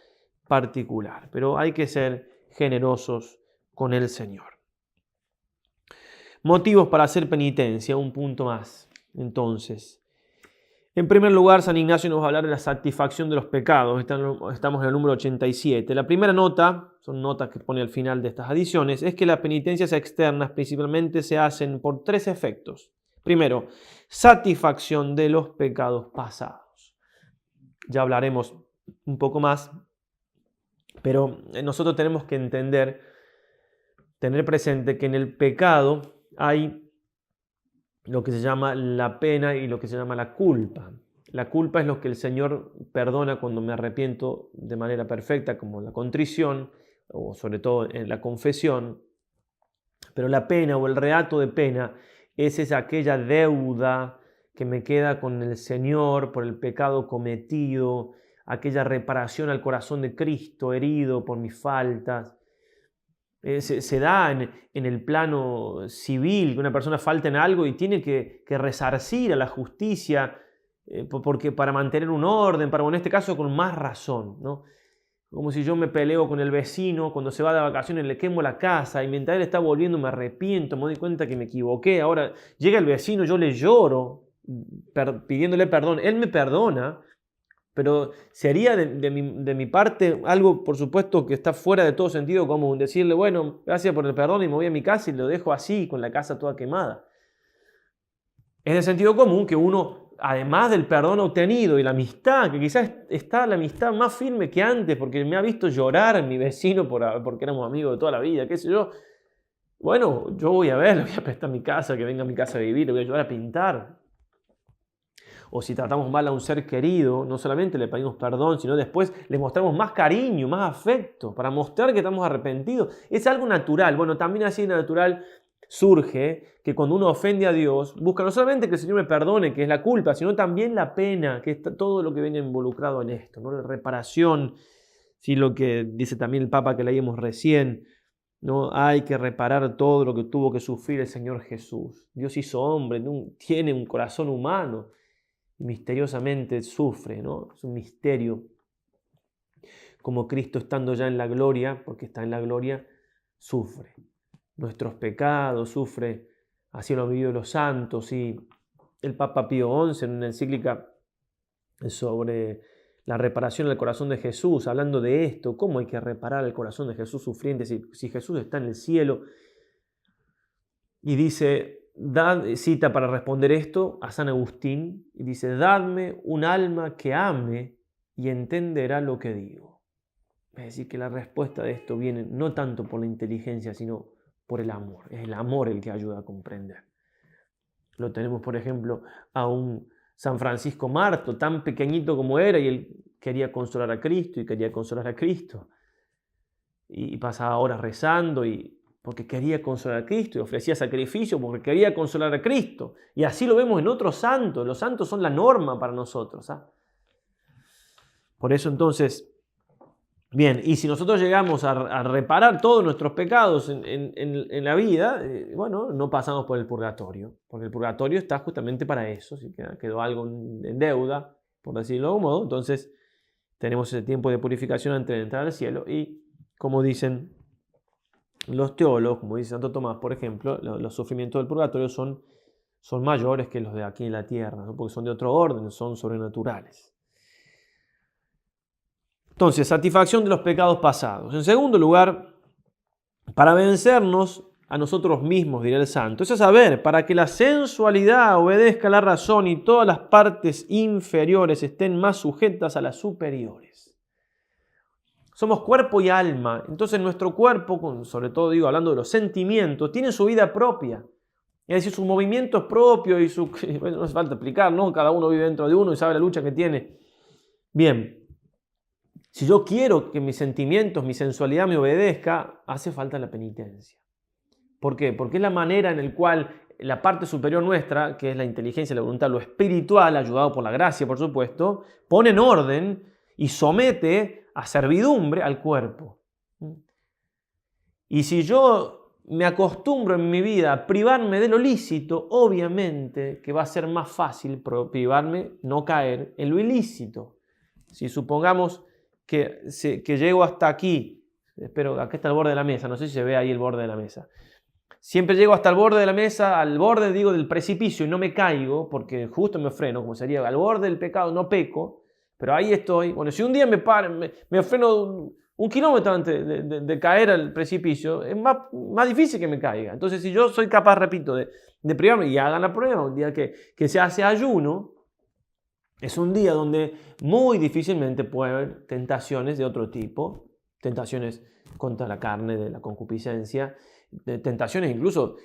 particular. Pero hay que ser generosos con el Señor. Motivos para hacer penitencia, un punto más. Entonces, en primer lugar, San Ignacio nos va a hablar de la satisfacción de los pecados. Estamos en el número 87. La primera nota, son notas que pone al final de estas adiciones, es que las penitencias externas principalmente se hacen por tres efectos. Primero, satisfacción de los pecados pasados. Ya hablaremos un poco más, pero nosotros tenemos que tener presente que en el pecado hay lo que se llama la pena y lo que se llama la culpa. La culpa es lo que el Señor perdona cuando me arrepiento de manera perfecta, como la contrición, o sobre todo en la confesión. Pero la pena o el reato de pena es aquella deuda que me queda con el Señor por el pecado cometido, aquella reparación al corazón de Cristo herido por mis faltas. Se da en el plano civil, que una persona falta en algo y tiene que resarcir a la justicia porque para mantener un orden, en este caso con más razón, ¿no? Como si yo me peleo con el vecino, cuando se va de vacaciones le quemo la casa y mientras él está volviendo me arrepiento, me doy cuenta que me equivoqué. Ahora llega el vecino, yo le lloro pidiéndole perdón, él me perdona. Pero sería de mi parte algo, por supuesto, que está fuera de todo sentido común. Decirle, bueno, gracias por el perdón y me voy a mi casa y lo dejo así, con la casa toda quemada. Es de sentido común que uno, además del perdón obtenido y la amistad, que quizás está la amistad más firme que antes, porque me ha visto llorar en mi vecino porque éramos amigos de toda la vida, qué sé yo. Bueno, yo voy a ver, le voy a prestar mi casa, que venga a mi casa a vivir, le voy a ayudar a pintar. O si tratamos mal a un ser querido, no solamente le pedimos perdón, sino después le mostramos más cariño, más afecto, para mostrar que estamos arrepentidos. Es algo natural. Bueno, también así natural surge que cuando uno ofende a Dios, busca no solamente que el Señor me perdone, que es la culpa, sino también la pena, que es todo lo que viene involucrado en esto, ¿no? La reparación, ¿sí? Lo que dice también el Papa que leímos recién, ¿no? Hay que reparar todo lo que tuvo que sufrir el Señor Jesús. Dios hizo hombre, tiene un corazón humano. Misteriosamente sufre, ¿no? Es un misterio. Como Cristo estando ya en la gloria, porque está en la gloria, sufre. Nuestros pecados, sufre. Así lo han vivido los santos. Y el Papa Pío XI en una encíclica sobre la reparación del corazón de Jesús, hablando de esto, cómo hay que reparar el corazón de Jesús sufriente, si Jesús está en el cielo. Y dice, cita para responder esto a San Agustín, y dice, dadme un alma que ame y entenderá lo que digo. Es decir, que la respuesta de esto viene no tanto por la inteligencia, sino por el amor. Es el amor el que ayuda a comprender. Lo tenemos, por ejemplo, a un San Francisco Marto, tan pequeñito como era, y él quería consolar a Cristo, y quería consolar a Cristo. Y pasaba horas rezando, porque quería consolar a Cristo, y ofrecía sacrificio porque quería consolar a Cristo. Y así lo vemos en otros santos. Los santos son la norma para nosotros. Por eso entonces, bien, y si nosotros llegamos a reparar todos nuestros pecados en la vida, bueno, no pasamos por el purgatorio, porque el purgatorio está justamente para eso. Si quedó algo en deuda, por decirlo de algún modo, entonces tenemos ese tiempo de purificación antes de entrar al cielo. Y como dicen los teólogos, como dice Santo Tomás, por ejemplo, los sufrimientos del purgatorio son mayores que los de aquí en la tierra, ¿no? Porque son de otro orden, son sobrenaturales. Entonces, satisfacción de los pecados pasados. En segundo lugar, para vencernos a nosotros mismos, dirá el santo. Eso es saber, para que la sensualidad obedezca a la razón y todas las partes inferiores estén más sujetas a las superiores. Somos cuerpo y alma, entonces nuestro cuerpo, sobre todo hablando de los sentimientos, tiene su vida propia. Es decir, sus movimientos propios bueno, no hace falta explicar, ¿no? Cada uno vive dentro de uno y sabe la lucha que tiene. Bien, si yo quiero que mis sentimientos, mi sensualidad me obedezca, hace falta la penitencia. ¿Por qué? Porque es la manera en la cual la parte superior nuestra, que es la inteligencia, la voluntad, lo espiritual, ayudado por la gracia, por supuesto, pone en orden y somete a servidumbre al cuerpo. Y si yo me acostumbro en mi vida a privarme de lo lícito, obviamente que va a ser más fácil privarme, no caer en lo ilícito. Si supongamos que llego hasta aquí, espero, acá está el borde de la mesa, no sé si se ve ahí el borde de la mesa. siempre llego hasta el borde de la mesa, al borde, digo, del precipicio y no me caigo, porque justo me freno, como sería al borde del pecado, no peco, pero ahí estoy. Bueno, si un día me freno un kilómetro antes de caer al precipicio, es más difícil que me caiga. Entonces, si yo soy capaz, repito, de privarme, y hagan la prueba, un día que se hace ayuno, es un día donde muy difícilmente puede haber tentaciones de otro tipo, tentaciones contra la carne, de la concupiscencia, tentaciones incluso,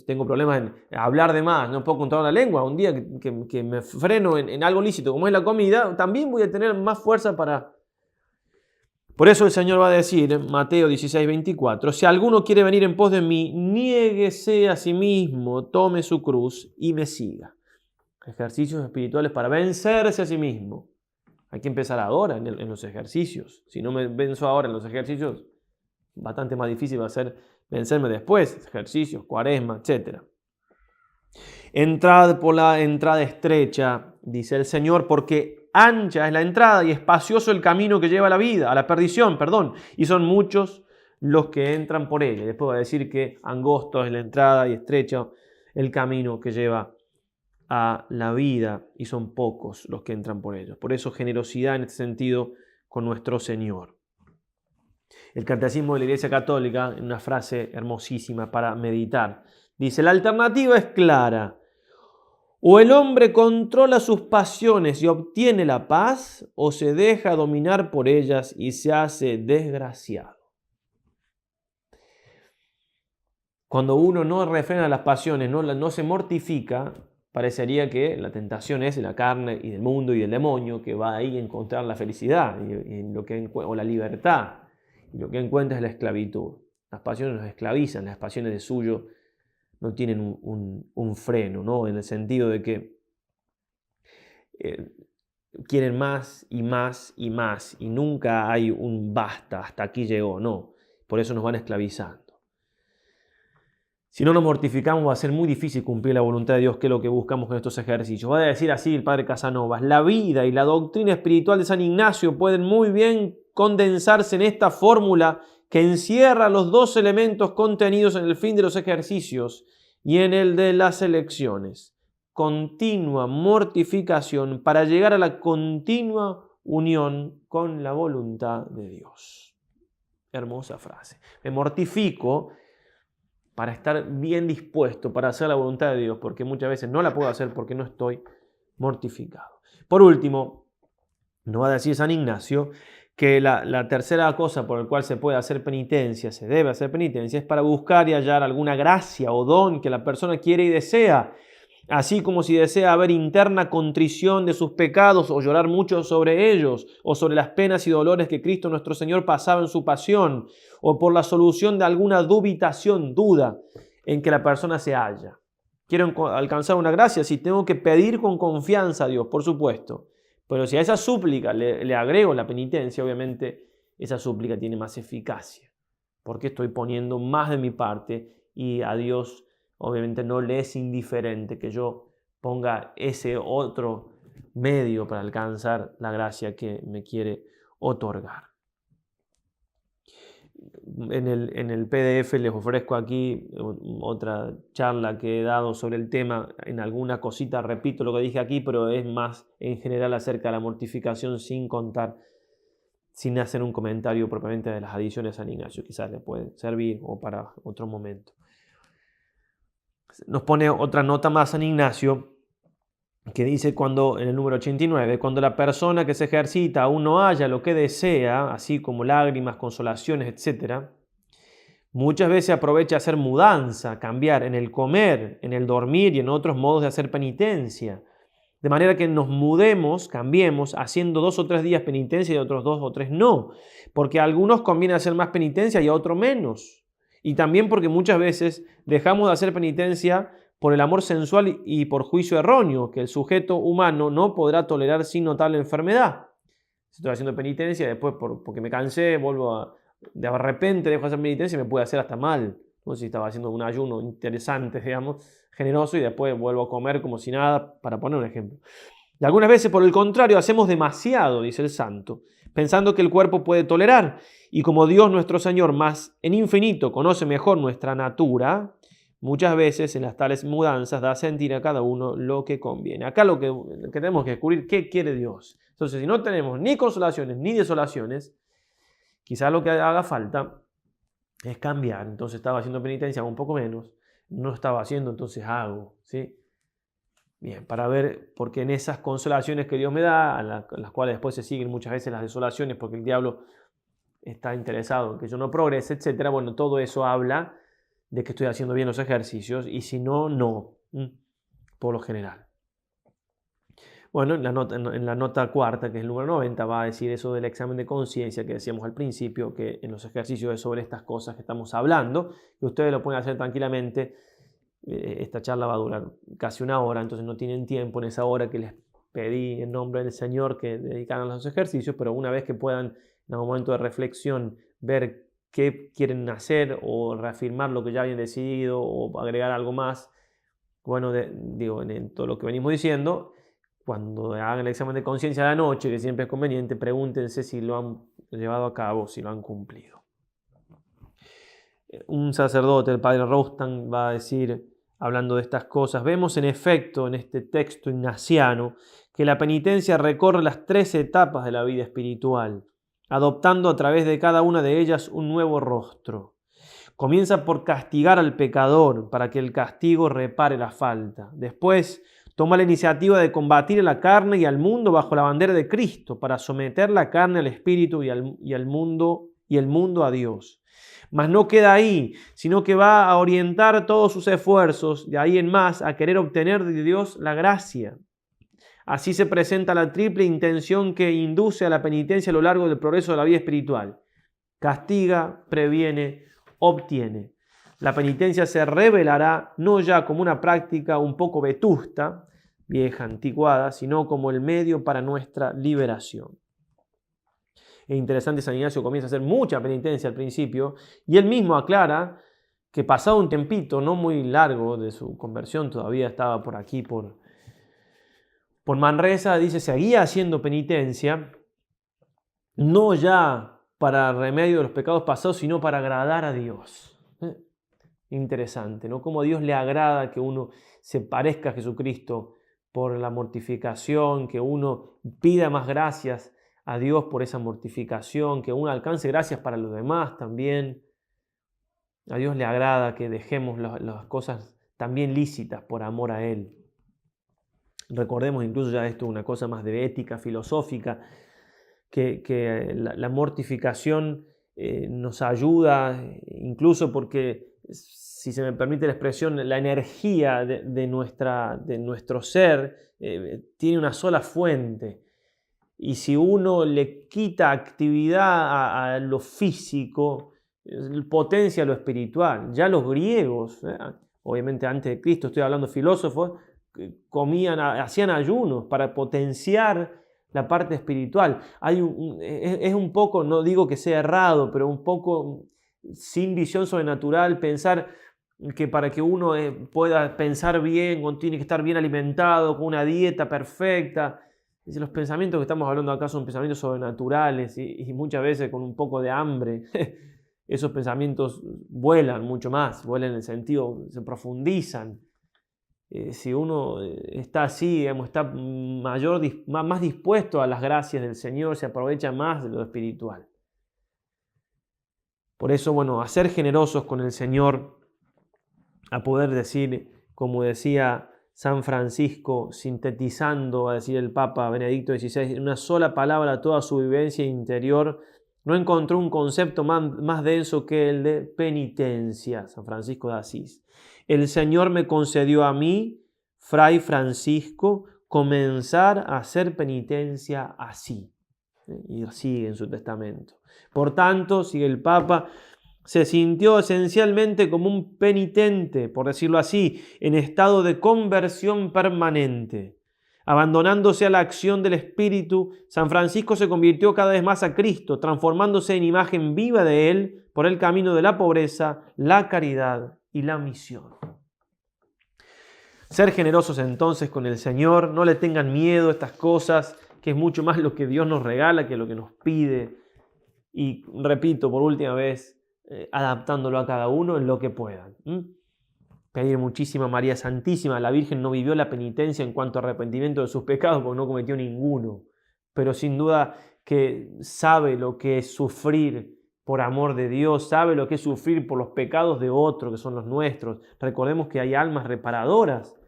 tengo problemas en hablar de más, no puedo controlar la lengua, un día que me freno en algo lícito como es la comida, también voy a tener más fuerza para... Por eso el Señor va a decir en Mateo 16:24, si alguno quiere venir en pos de mí, niéguese a sí mismo, tome su cruz y me siga. Ejercicios espirituales para vencerse a sí mismo. Hay que empezar ahora en los ejercicios. Si no me venzo ahora en los ejercicios, bastante más difícil va a ser vencerme después. Ejercicios, cuaresma, etc. Entrad por la entrada estrecha, dice el Señor, porque ancha es la entrada y espacioso el camino que lleva a la vida, a la perdición, y son muchos los que entran por ella. Después va a decir que angosto es la entrada y estrecho el camino que lleva a la vida y son pocos los que entran por ellos. Por eso generosidad en este sentido con nuestro Señor. El Catecismo de la Iglesia Católica, en una frase hermosísima para meditar, dice: la alternativa es clara. O el hombre controla sus pasiones y obtiene la paz, o se deja dominar por ellas y se hace desgraciado. Cuando uno no refrena las pasiones, no se mortifica, parecería que la tentación es de la carne y del mundo y del demonio, que va ahí a encontrar la felicidad o la libertad. Y lo que encuentra es la esclavitud. Las pasiones nos esclavizan, las pasiones de suyo no tienen un freno, ¿no? En el sentido de que quieren más y más y más y nunca hay un basta, hasta aquí llegó, no. Por eso nos van esclavizando. Si no nos mortificamos va a ser muy difícil cumplir la voluntad de Dios, que es lo que buscamos con estos ejercicios. Va a decir así el padre Casanovas: la vida y la doctrina espiritual de San Ignacio pueden muy bien condensarse en esta fórmula que encierra los dos elementos contenidos en el fin de los ejercicios y en el de las elecciones. Continua mortificación para llegar a la continua unión con la voluntad de Dios. Hermosa frase. Me mortifico para estar bien dispuesto para hacer la voluntad de Dios, porque muchas veces no la puedo hacer porque no estoy mortificado. Por último, nos va a decir San Ignacio que la tercera cosa por la cual se puede hacer penitencia, se debe hacer penitencia, es para buscar y hallar alguna gracia o don que la persona quiere y desea, así como si desea haber interna contrición de sus pecados o llorar mucho sobre ellos, o sobre las penas y dolores que Cristo nuestro Señor pasaba en su pasión, o por la solución de alguna duda en que la persona se halla. Quiero alcanzar una gracia, si tengo que pedir con confianza a Dios, por supuesto. Pero si a esa súplica le agrego la penitencia, obviamente esa súplica tiene más eficacia, porque estoy poniendo más de mi parte y a Dios obviamente no le es indiferente que yo ponga ese otro medio para alcanzar la gracia que me quiere otorgar. En el PDF les ofrezco aquí otra charla que he dado sobre el tema. En alguna cosita repito lo que dije aquí, pero es más en general acerca de la mortificación sin hacer un comentario propiamente de las adiciones a San Ignacio. Quizás le puede servir o para otro momento. Nos pone otra nota más San Ignacio que dice en el número 89, cuando la persona que se ejercita aún no halla lo que desea, así como lágrimas, consolaciones, etc., muchas veces aprovecha hacer mudanza, cambiar en el comer, en el dormir y en otros modos de hacer penitencia. De manera que nos mudemos, cambiemos, haciendo 2 o 3 días penitencia y otros 2 o 3 no. Porque a algunos conviene hacer más penitencia y a otros menos. Y también porque muchas veces dejamos de hacer penitencia por el amor sensual y por juicio erróneo, que el sujeto humano no podrá tolerar sin notable enfermedad. Estoy haciendo penitencia, después porque me cansé, de repente dejo de hacer penitencia y me puede hacer hasta mal. No sé si estaba haciendo un ayuno interesante, generoso, y después vuelvo a comer como si nada, para poner un ejemplo. Y algunas veces, por el contrario, hacemos demasiado, dice el santo, pensando que el cuerpo puede tolerar. Y como Dios nuestro Señor, más en infinito, conoce mejor nuestra natura, muchas veces en las tales mudanzas da a sentir a cada uno lo que conviene. Acá lo que tenemos que descubrir, ¿qué quiere Dios? Entonces, si no tenemos ni consolaciones ni desolaciones, quizás lo que haga falta es cambiar. Entonces estaba haciendo penitencia un poco menos, no estaba haciendo, entonces hago, ¿sí? Bien, para ver, porque en esas consolaciones que Dios me da, a las cuales después se siguen muchas veces las desolaciones, porque el diablo está interesado en que yo no progrese, etc. Bueno, todo eso habla de que estoy haciendo bien los ejercicios, y si no, no, por lo general. Bueno, en la nota cuarta, que es el número 90, va a decir eso del examen de conciencia que decíamos al principio, que en los ejercicios es sobre estas cosas que estamos hablando, que ustedes lo pueden hacer tranquilamente. Esta charla va a durar casi una hora, entonces no tienen tiempo en esa hora que les pedí en nombre del Señor que dedicaran a los ejercicios, pero una vez que puedan en algún momento de reflexión ver qué quieren hacer o reafirmar lo que ya habían decidido o agregar algo más, bueno, digo, en todo lo que venimos diciendo, cuando hagan el examen de conciencia de la noche, que siempre es conveniente, pregúntense si lo han llevado a cabo, si lo han cumplido. Un sacerdote, el padre Rostand, va a decir, hablando de estas cosas, vemos en efecto en este texto ignaciano que la penitencia recorre las 3 etapas de la vida espiritual, adoptando a través de cada una de ellas un nuevo rostro. Comienza por castigar al pecador para que el castigo repare la falta. Después toma la iniciativa de combatir a la carne y al mundo bajo la bandera de Cristo para someter la carne al espíritu y el mundo a Dios. Mas no queda ahí, sino que va a orientar todos sus esfuerzos, de ahí en más, a querer obtener de Dios la gracia. Así se presenta la triple intención que induce a la penitencia a lo largo del progreso de la vida espiritual. Castiga, previene, obtiene. La penitencia se revelará no ya como una práctica un poco vetusta, vieja, anticuada, sino como el medio para nuestra liberación. Es interesante, San Ignacio comienza a hacer mucha penitencia al principio y él mismo aclara que pasado un tempito no muy largo de su conversión, todavía estaba por aquí, por Manresa, dice, seguía haciendo penitencia, no ya para remedio de los pecados pasados, sino para agradar a Dios. Interesante, ¿no? Cómo a Dios le agrada que uno se parezca a Jesucristo por la mortificación, que uno pida más gracias a Dios por esa mortificación, que uno alcance gracias para los demás también. A Dios le agrada que dejemos las cosas también lícitas por amor a Él. Recordemos incluso ya esto, una cosa más de ética filosófica, que la mortificación nos ayuda, incluso porque, si se me permite la expresión, la energía de nuestro ser tiene una sola fuente. Y si uno le quita actividad a lo físico, potencia lo espiritual. Ya los griegos, obviamente antes de Cristo, estoy hablando de filósofos, hacían ayunos para potenciar la parte espiritual. Es un poco, no digo que sea errado, pero un poco sin visión sobrenatural pensar que para que uno pueda pensar bien, uno tiene que estar bien alimentado, con una dieta perfecta. Los pensamientos que estamos hablando acá son pensamientos sobrenaturales y muchas veces con un poco de hambre esos pensamientos vuelan mucho más, vuelan en el sentido, se profundizan. Si uno está así, digamos, está más dispuesto a las gracias del Señor, se aprovecha más de lo espiritual. Por eso, bueno, a ser generosos con el Señor, a poder decir, como decía San Francisco, sintetizando, va a decir el Papa Benedicto XVI, en una sola palabra toda su vivencia interior, no encontró un concepto más denso que el de penitencia. San Francisco de Asís. El Señor me concedió a mí, Fray Francisco, comenzar a hacer penitencia así. Y sigue en su testamento. Por tanto, sigue el Papa, se sintió esencialmente como un penitente, por decirlo así, en estado de conversión permanente. Abandonándose a la acción del Espíritu, San Francisco se convirtió cada vez más a Cristo, transformándose en imagen viva de Él por el camino de la pobreza, la caridad y la misión. Ser generosos entonces con el Señor, no le tengan miedo a estas cosas, que es mucho más lo que Dios nos regala que lo que nos pide. Y repito por última vez, adaptándolo a cada uno en lo que puedan. pedir muchísima María Santísima. La Virgen no vivió la penitencia en cuanto a arrepentimiento de sus pecados porque no cometió ninguno, pero sin duda que sabe lo que es sufrir por amor de Dios, sabe lo que es sufrir por los pecados de otro, que son los nuestros. Recordemos que hay almas reparadoras,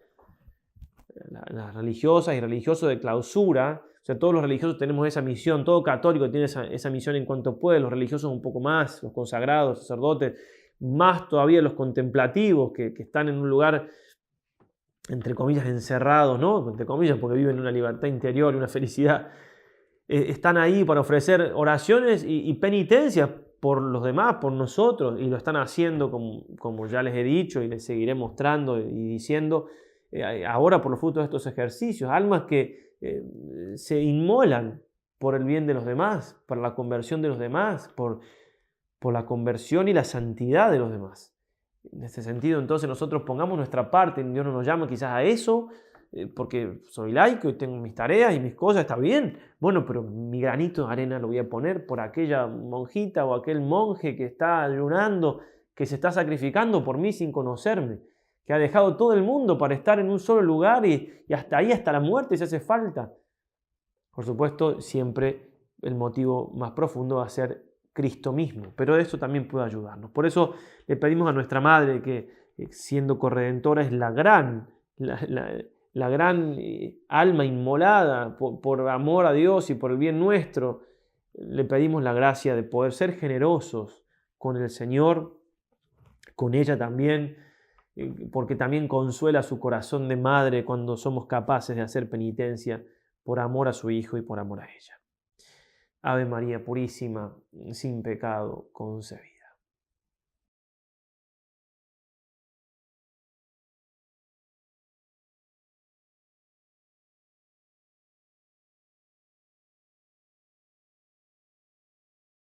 las religiosas y religiosos de clausura. O sea, todos los religiosos tenemos esa misión, todo católico tiene esa misión en cuanto puede, los religiosos un poco más, los consagrados, sacerdotes, más todavía los contemplativos que están en un lugar, entre comillas, encerrados, ¿no? Entre comillas, porque viven una libertad interior y una felicidad. Están ahí para ofrecer oraciones y penitencias por los demás, por nosotros, y lo están haciendo como ya les he dicho y les seguiré mostrando y diciendo ahora por los frutos de estos ejercicios, almas que se inmolan por el bien de los demás, por la conversión de los demás, por la conversión y la santidad de los demás. En este sentido, entonces nosotros pongamos nuestra parte, Dios no nos llama quizás a eso, porque soy laico y tengo mis tareas y mis cosas, está bien. Bueno, pero mi granito de arena lo voy a poner por aquella monjita o aquel monje que está ayunando, que se está sacrificando por mí sin conocerme, que ha dejado todo el mundo para estar en un solo lugar y hasta ahí, hasta la muerte si hace falta. Por supuesto, siempre el motivo más profundo va a ser Cristo mismo, pero eso también puede ayudarnos. Por eso le pedimos a nuestra Madre que, siendo corredentora, es la gran alma inmolada por amor a Dios y por el bien nuestro. Le pedimos la gracia de poder ser generosos con el Señor, con ella también, porque también consuela su corazón de madre cuando somos capaces de hacer penitencia por amor a su Hijo y por amor a ella. Ave María Purísima, sin pecado concebida.